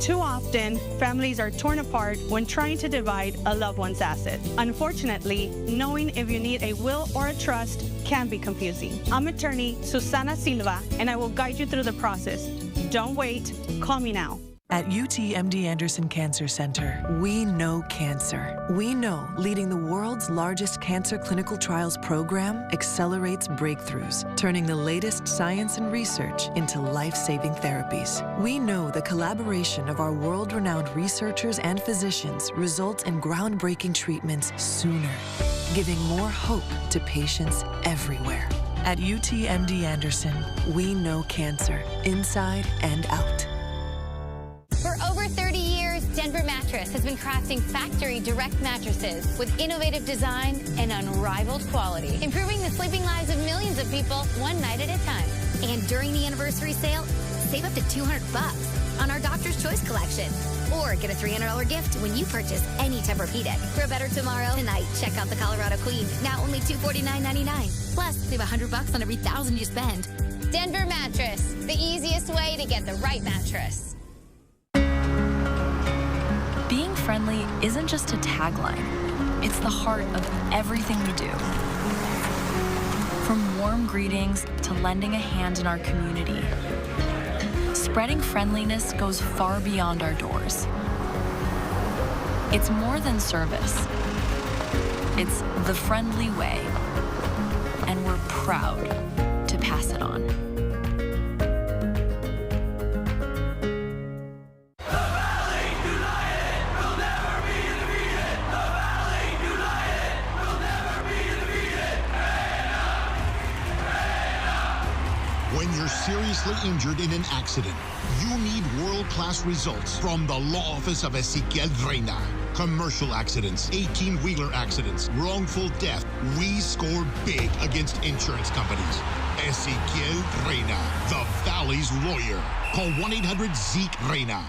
Speaker 4: Too often, families are torn apart when trying to divide a loved one's asset. Unfortunately, knowing if you need a will or a trust can be confusing. I'm attorney Susana Silva, and I will guide you through the process. Don't wait, call me now.
Speaker 7: At UTMD Anderson Cancer Center, we know cancer. We know leading the world's largest cancer clinical trials program accelerates breakthroughs, turning the latest science and research into life-saving therapies. We know the collaboration of our world-renowned researchers and physicians results in groundbreaking treatments sooner, giving more hope to patients everywhere. At UTMD Anderson, we know cancer, inside and out.
Speaker 8: For over 30 years, Denver Mattress has been crafting factory direct mattresses with innovative design and unrivaled quality, improving the sleeping lives of millions of people one night at a time. And during the anniversary sale, save up to $200 on our Doctor's Choice collection. Or get a $300 gift when you purchase any Tempur-Pedic. For a better tomorrow tonight, check out the Colorado Queen, now only $249.99. Plus, save $100 on every $1,000 you spend. Denver Mattress, the easiest way to get the right mattress.
Speaker 9: Being friendly isn't just a tagline, it's the heart of everything we do. From warm greetings to lending a hand in our community, spreading friendliness goes far beyond our doors. It's more than service. It's the friendly way, and we're proud to pass it on.
Speaker 11: When you're seriously injured in an accident, you need world-class results from the law office of Ezequiel Reina. Commercial accidents, 18-wheeler accidents, wrongful death. We score big against insurance companies. Ezequiel Reina, the Valley's lawyer. Call 1-800-ZEKE-REINA.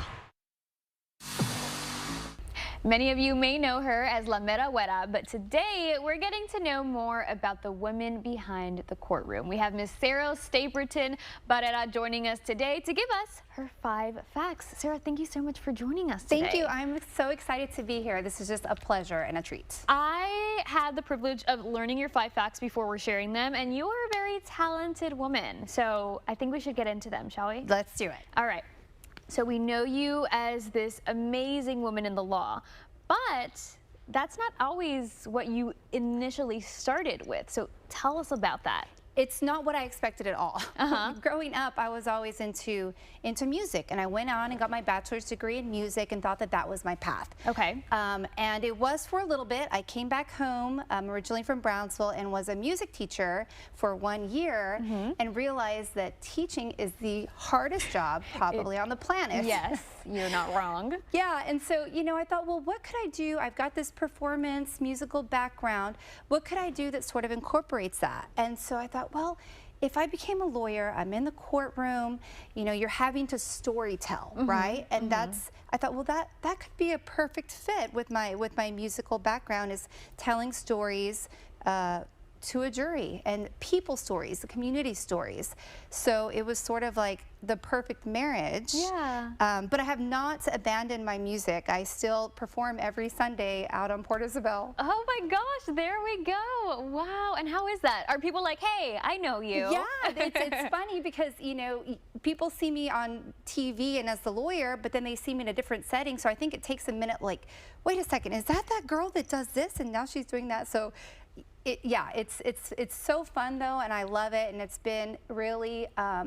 Speaker 1: Many of you may know her as La Mera Güera, but today we're getting to know more about the women behind the courtroom. We have Miss Sarah Stapleton Barrera joining us today to give us her 5 facts. Sarah, thank you so much for joining us today.
Speaker 6: Thank you. I'm so excited to be here. This is just a pleasure and a treat.
Speaker 1: I had the privilege of learning your 5 facts before we're sharing them, and you are a very talented woman. So I think we should get into them, shall we?
Speaker 6: Let's do it.
Speaker 1: All right. So we know you as this amazing woman in the law, but that's not always what you initially started with. So tell us about that.
Speaker 6: It's not what I expected at all. Growing up, I was always into music, and I went on and got my bachelor's degree in music and thought that that was my path.
Speaker 1: Okay.
Speaker 6: And it was for a little bit. I came back home, originally from Brownsville, and was a music teacher for 1 year, and realized that teaching is the hardest job probably on the planet.
Speaker 1: Yes, you're not wrong.
Speaker 6: Yeah, and so, you know, I thought, well, what could I do? I've got this performance, musical background. What could I do that sort of incorporates that? And so I thought, well, if I became a lawyer, I'm in the courtroom, you know, you're having to story tell, right? And that's, I thought, well, that could be a perfect fit with my musical background, is telling stories to a jury, and people stories, the community stories. So it was sort of like the perfect marriage.
Speaker 1: Yeah.
Speaker 6: But I have not abandoned my music. I still perform every Sunday out on Port Isabel.
Speaker 1: Oh my gosh, there we go. Wow, and how is that? Are people like, hey, I know you?
Speaker 6: Yeah, it's funny because, you know, people see me on TV and as the lawyer, but then they see me in a different setting. So I think it takes a minute, like, wait a second, is that girl that does this and now she's doing that? So yeah, it's so fun though, and I love it, and it's been really a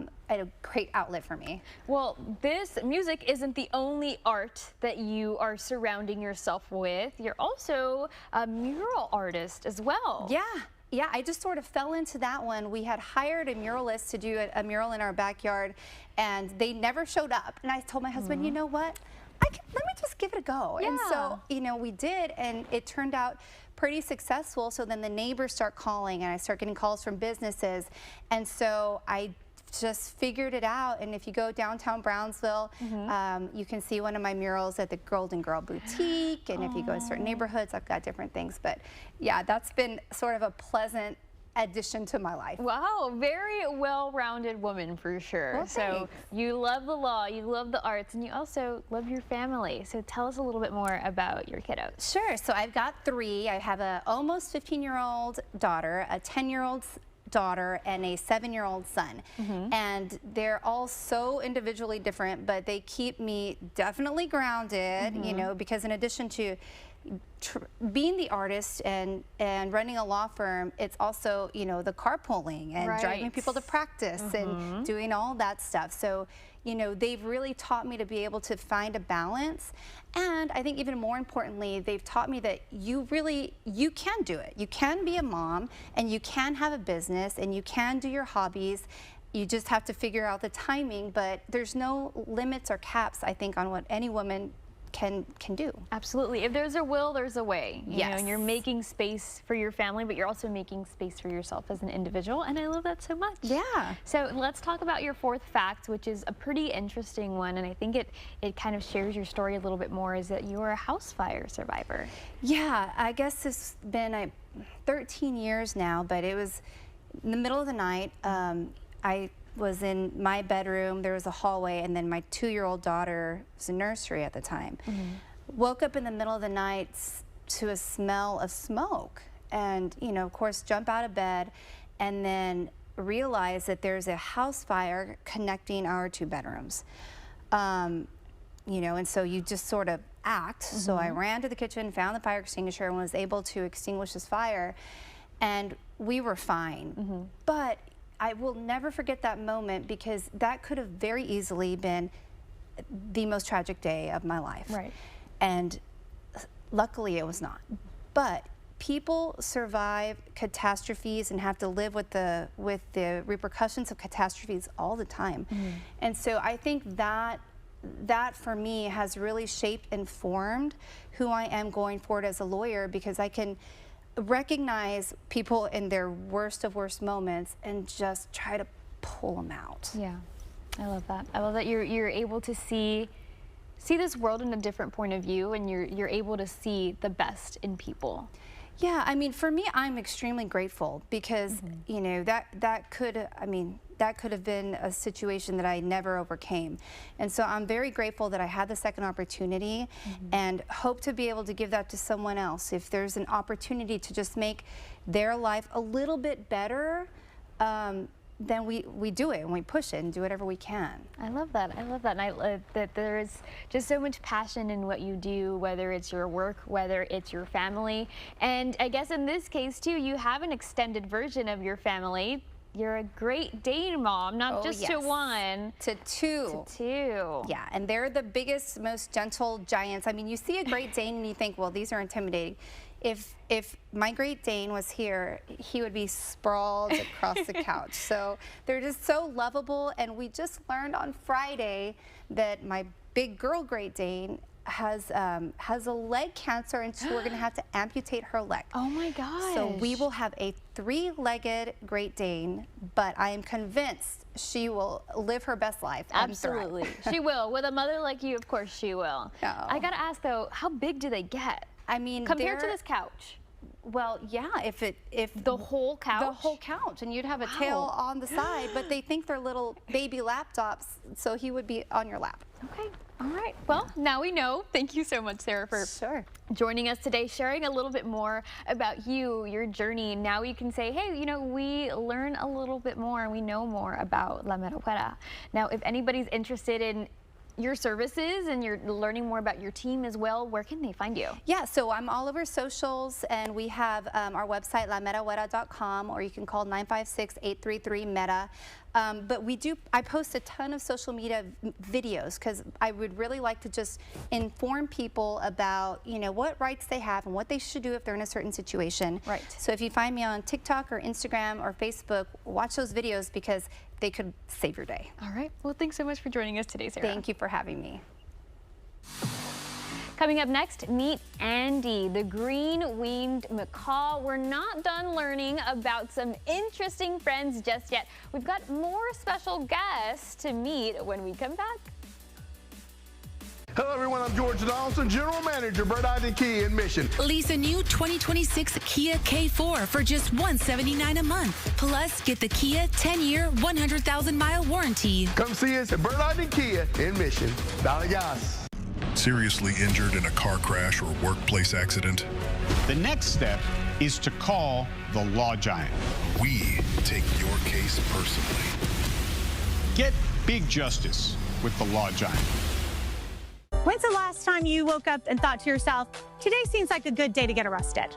Speaker 6: great outlet for me.
Speaker 1: Well, this music isn't the only art that you are surrounding yourself with. You're also a mural artist as well.
Speaker 6: Yeah, I just sort of fell into that one. We had hired a muralist to do a mural in our backyard, and they never showed up. And I told my husband, you know what? Let me just give it a go.
Speaker 1: Yeah.
Speaker 6: And so, you know, we did, and it turned out pretty successful. So then the neighbors start calling, and I start getting calls from businesses. And so I just figured it out. And if you go downtown Brownsville, you can see one of my murals at the Golden Girl Boutique. And if you go to certain neighborhoods, I've got different things. But yeah, that's been sort of a pleasant addition to my life.
Speaker 1: Wow, very well-rounded woman for sure.
Speaker 6: Well,
Speaker 1: so you love the law, you love the arts, and you also love your family. So tell us a little bit more about your kiddos.
Speaker 6: Sure, so I've got 3. I have a almost 15-year-old daughter, a 10-year-old daughter, and a 7-year-old son. And they're all so individually different, but they keep me definitely grounded, you know, because in addition to being the artist and running a law firm, it's also, you know, the carpooling and driving people to practice and doing all that stuff. So, you know, they've really taught me to be able to find a balance. And I think even more importantly, they've taught me that you can do it. You can be a mom, and you can have a business, and you can do your hobbies. You just have to figure out the timing, but there's no limits or caps, I think, on what any woman can do.
Speaker 1: Absolutely. If there's a will, there's a way. You know, and you're making space for your family, but you're also making space for yourself as an individual, and I love that so much.
Speaker 6: Yeah.
Speaker 1: So let's talk about your 4th fact, which is a pretty interesting one, and I think it kind of shares your story a little bit more, is that you are a house fire survivor.
Speaker 6: Yeah, I guess it's been 13 years now, but it was in the middle of the night. I was in my bedroom, there was a hallway, and then my 2-year-old daughter was in nursery at the time. Woke up in the middle of the night to a smell of smoke, and, you know, of course, jump out of bed, and then realize that there's a house fire connecting our 2 bedrooms. You know, and so you just sort of act. So I ran to the kitchen, found the fire extinguisher, and was able to extinguish this fire, and we were fine. But I will never forget that moment, because that could have very easily been the most tragic day of my life.
Speaker 1: Right.
Speaker 6: And luckily it was not. But people survive catastrophes and have to live with the repercussions of catastrophes all the time. And so I think that for me has really shaped and formed who I am going forward as a lawyer, because I can recognize people in their worst of worst moments and just try to pull them out.
Speaker 1: Yeah, I love that. I love that you're able to see see this world in a different point of view, and you're able to see the best in people.
Speaker 6: Yeah, I mean, for me, I'm extremely grateful because, you know, that could have been a situation that I never overcame. And so I'm very grateful that I had the second opportunity and hope to be able to give that to someone else. If there's an opportunity to just make their life a little bit better, then we do it and we push it and do whatever we can.
Speaker 1: I love that. I love that. And I love that there is just so much passion in what you do, whether it's your work, whether it's your family. And I guess in this case, too, you have an extended version of your family. You're a Great Dane mom, not just to one.
Speaker 6: To two.
Speaker 1: To two.
Speaker 6: Yeah, and they're the biggest, most gentle giants. I mean, you see a Great Dane and you think, well, these are intimidating. If my Great Dane was here, he would be sprawled across the couch. So they're just so lovable, and we just learned on Friday that my big girl Great Dane has a leg cancer, and so we're going to have to amputate her leg.
Speaker 1: Oh my gosh.
Speaker 6: So we will have a 3-legged Great Dane, but I am convinced she will live her best life.
Speaker 1: Absolutely. She will. With a mother like you, of course she will.
Speaker 6: No.
Speaker 1: I got to ask, though, how big do they get?
Speaker 6: I mean,
Speaker 1: compared to this couch.
Speaker 6: Well, yeah, if
Speaker 1: the whole couch?
Speaker 6: The whole couch, and you'd have a tail on the side, but they think they're little baby laptops, so he would be on your lap.
Speaker 1: Okay, all right. Well, now we know. Thank you so much, Sarah, for joining us today, sharing a little bit more about you, your journey. Now we can say, hey, you know, we learn a little bit more and we know more about La Mera Güera. Now, if anybody's interested in your services and you're learning more about your team as well, where can they find you?
Speaker 6: Yeah, so I'm all over socials, and we have our website, lameraguera.com, or you can call 956-833-META. But I post a ton of social media videos because I would really like to just inform people about, you know, what rights they have and what they should do if they're in a certain situation.
Speaker 1: Right.
Speaker 6: So if you find me on TikTok or Instagram or Facebook, watch those videos because they could save your day.
Speaker 1: All right. Well, thanks so much for joining us today, Sarah.
Speaker 6: Thank you for having me.
Speaker 1: Coming up next, meet Andy, the green-winged macaw. We're not done learning about some interesting friends just yet. We've got more special guests to meet when we come back.
Speaker 12: Hello everyone, I'm George Donaldson, General Manager, Bird Eye Kia in Mission.
Speaker 13: Lease a new 2026 Kia K4 for just $179 a month. Plus, get the Kia 10-year, 100,000-mile warranty.
Speaker 12: Come see us at Bird Eye Kia in Mission. Dale gas.
Speaker 19: Seriously injured in a car crash or workplace accident?
Speaker 14: The next step is to call the Law Giant.
Speaker 19: We take your case personally.
Speaker 14: Get big justice with the Law Giant.
Speaker 16: When's the last time you woke up and thought to yourself, today seems like a good day to get arrested?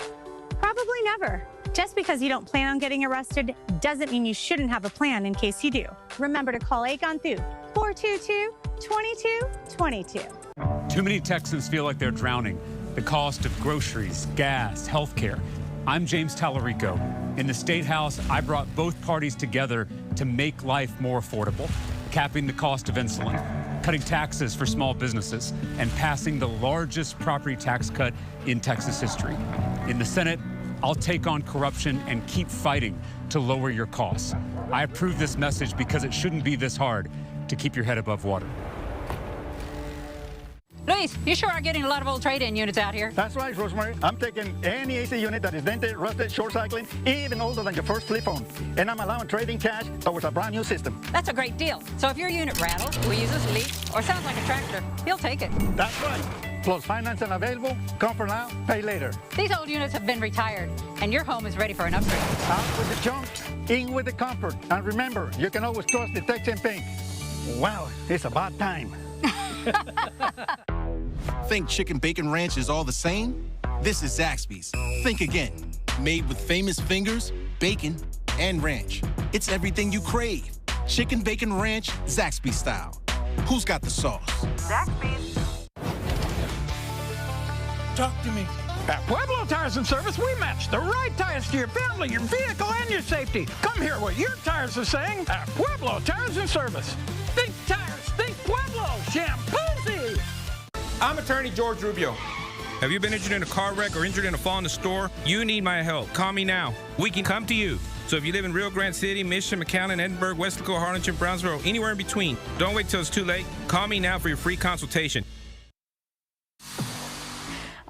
Speaker 16: Probably never. Just because you don't plan on getting arrested doesn't mean you shouldn't have a plan in case you do. Remember to call Aegon Thu, 422-2222.
Speaker 17: Too many Texans feel like they're drowning. The cost of groceries, gas, healthcare. I'm James Tallarico. In the State House, I brought both parties together to make life more affordable, capping the cost of insulin, cutting taxes for small businesses, and passing the largest property tax cut in Texas history. In the Senate, I'll take on corruption and keep fighting to lower your costs. I approve this message because it shouldn't be this hard to keep your head above water.
Speaker 24: Luis, you sure are getting a lot of old trade-in units out here.
Speaker 25: That's right, Rosemary. I'm taking any AC unit that is dented, rusted, short cycling, even older than your first flip phone. And I'm allowing trading cash towards a brand new system.
Speaker 24: That's a great deal. So if your unit rattles, wheezes, leaks, or sounds like a tractor, he'll take it.
Speaker 25: That's right. Plus financing available. Come for now, pay later.
Speaker 24: These old units have been retired, and your home is ready for an upgrade.
Speaker 25: Out with the junk, in with the comfort. And remember, you can always trust the Texan Pink. Wow, it's about time.
Speaker 26: Think chicken bacon ranch is all the same? This is Zaxby's. Think again. Made with famous fingers, bacon, and ranch. It's everything you crave. Chicken bacon ranch, Zaxby style. Who's got the sauce?
Speaker 27: Zaxby's.
Speaker 28: Talk to me.
Speaker 27: At Pueblo Tires and Service, we match the right tires to your family, your vehicle, and your safety. Come hear what your tires are saying at Pueblo Tires and Service. Think tires, think Pueblo, Shampoozy.
Speaker 29: I'm attorney George Rubio. Have you been injured in a car wreck or injured in a fall in the store? You need my help. Call me now. We can come to you. So if you live in Rio Grande City, Mission, McAllen, Edinburgh, Weslaco, Harlingen, Brownsville, anywhere in between, don't wait till it's too late. Call me now for your free consultation.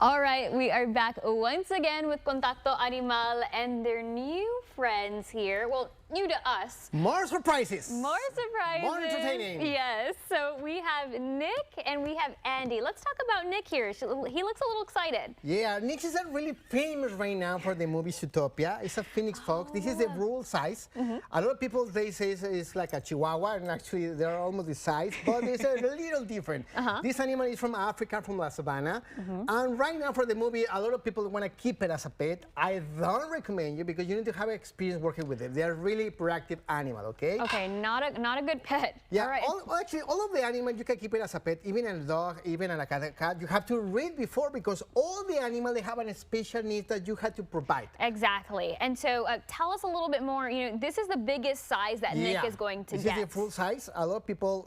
Speaker 1: All right, we are back once again with Contacto Animal and their new friends here. Well, new to us.
Speaker 5: More surprises.
Speaker 1: More surprises.
Speaker 5: More entertaining.
Speaker 1: Yes. So we have Nick and we have Andy. Let's talk about Nick here. He looks a little excited.
Speaker 5: Yeah, Nick is really famous right now for the movie Zootopia. It's a Phoenix fox. This is the rule size. A lot of people, they say it's like a Chihuahua, and actually they're almost the size, but it's a little different. This animal is from Africa, from La Savannah. And right now for the movie, a lot of people want to keep it as a pet. I don't recommend you because you need to have experience working with them. They are really proactive animal, okay?
Speaker 1: Okay, not a good pet.
Speaker 5: Yeah,
Speaker 1: all right.
Speaker 5: Actually, all of the animals, you can keep it as a pet, even a dog, even a cat. You have to read before because all the animals, they have a special needs that you have to provide.
Speaker 1: Exactly. And so tell us a little bit more, this is the biggest size that Nick is going to get.
Speaker 5: This is the full size. A lot of people,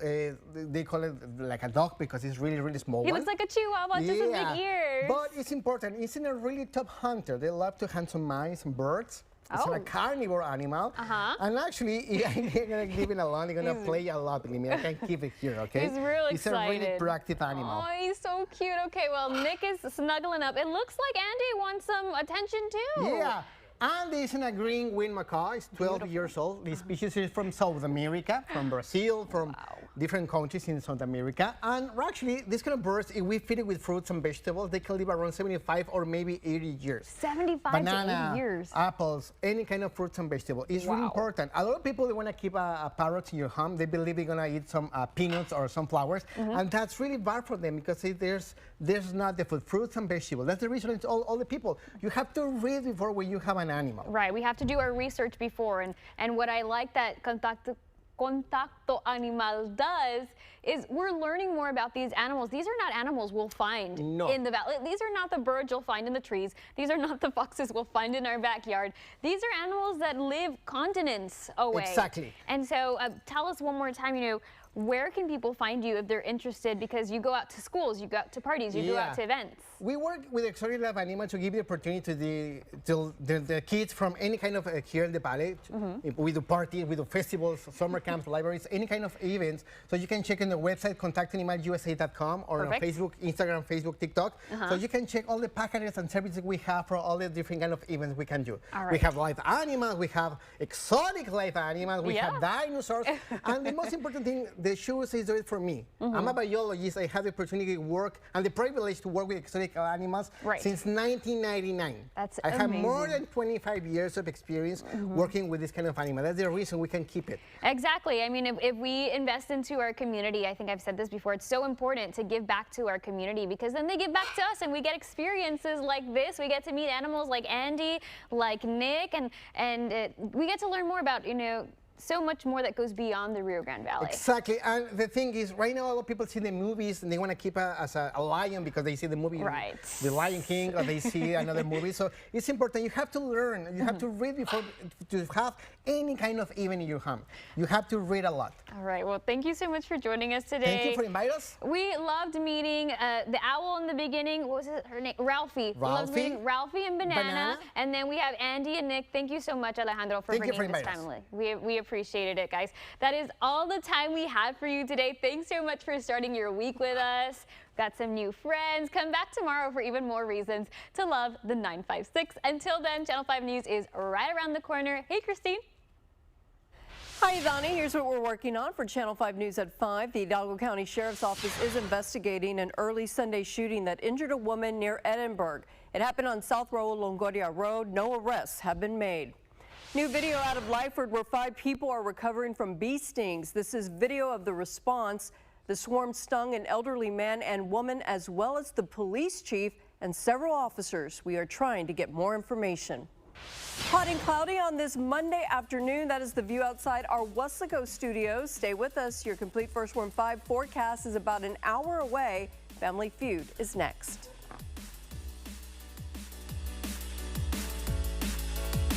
Speaker 5: they call it like a dog because it's really, really small.
Speaker 1: He looks like a Chihuahua, just with big ears.
Speaker 5: But it's important. It's a really top hunter. They love to hunt some mice and birds. It's a carnivore animal. And actually, I'm going to leave it alone. I'm going to play a lot with me. I can keep it here, okay?
Speaker 1: He's real excited.
Speaker 5: It's a really proactive animal.
Speaker 1: Oh, he's so cute. Okay, well, Nick is snuggling up. It looks like Andy wants some attention, too.
Speaker 5: Yeah. Andy is a green-winged macaw. He's 12 years old. This species is from South America, from Brazil, from different countries in South America. And actually, this kind of birds, if we feed it with fruits and vegetables, they can live around 75 or maybe 80 years.
Speaker 1: 75
Speaker 5: Banana,
Speaker 1: to 80 years.
Speaker 5: Apples, any kind of fruits and vegetables. It's really important. A lot of people, they want to keep a parrot in your home. They believe they're going to eat some peanuts or some flowers. And that's really bad for them because there's not the food, fruits and vegetables. That's the reason it's all the people. You have to read before when you have an animal.
Speaker 1: Right, we have to do our research before, and what I like that Contacto Animal does is we're learning more about these animals. These are not animals we'll find in the valley. These are not the birds you'll find in the trees. These are not the foxes we'll find in our backyard. These are animals that live continents away.
Speaker 5: Exactly.
Speaker 1: And so tell us one more time, where can people find you if they're interested? Because you go out to schools, you go out to parties, you go out to events.
Speaker 5: We work with Exotic Life Animal to give the opportunity to the kids from any kind of here in the valley. We do parties, we do festivals, summer camps, libraries, any kind of events. So you can check on the website, contactoanimalusa.com, or on Facebook, Instagram, TikTok. So you can check all the packages and services we have for all the different kind of events we can do. We have live animals, we have exotic live animals, we have dinosaurs, and the most important thing, the shoes is it for me. I'm a biologist. I have the opportunity to work and the privilege to work with exotic animals since 1999.
Speaker 1: That's
Speaker 5: I have more than 25 years of experience working with this kind of animal. That's the reason we can keep it.
Speaker 1: Exactly. I mean, if we invest into our community, I think I've said this before, it's so important to give back to our community because then they give back to us and we get experiences like this. We get to meet animals like Andy, like Nick, and we get to learn more about, so much more that goes beyond the Rio Grande Valley.
Speaker 5: Exactly, and the thing is, right now a lot of people see the movies and they want to keep as a lion because they see the movie, The Lion King, or they see another movie. So it's important. You have to learn. You have to read before to have any kind of event in your home. You have to read a lot.
Speaker 1: All right. Well, thank you so much for joining us today.
Speaker 5: Thank you for inviting us.
Speaker 1: We loved meeting the owl in the beginning. What was her name? Ralphie. We loved meeting Ralphie and Banana. And then we have Andy and Nick. Thank you so much, Alejandro, for bringing this family. We appreciated it, guys. That is all the time we have for you today. Thanks so much for starting your week with us. Got some new friends. Come back tomorrow for even more reasons to love the 956. Until then, Channel 5 News is right around the corner. Hey, Christine.
Speaker 10: Hi, Ivani. Here's what we're working on for Channel 5 News at 5. The Hidalgo County Sheriff's Office is investigating an early Sunday shooting that injured a woman near Edinburgh. It happened on South Raul Longoria Road. No arrests have been made. New video out of Lyford where 5 people are recovering from bee stings. This is video of the response. The swarm stung an elderly man and woman as well as the police chief and several officers. We are trying to get more information. Hot and cloudy on this Monday afternoon. That is the view outside our Weslaco studios. Stay with us. Your complete First Warn 5 forecast is about an hour away. Family Feud is next.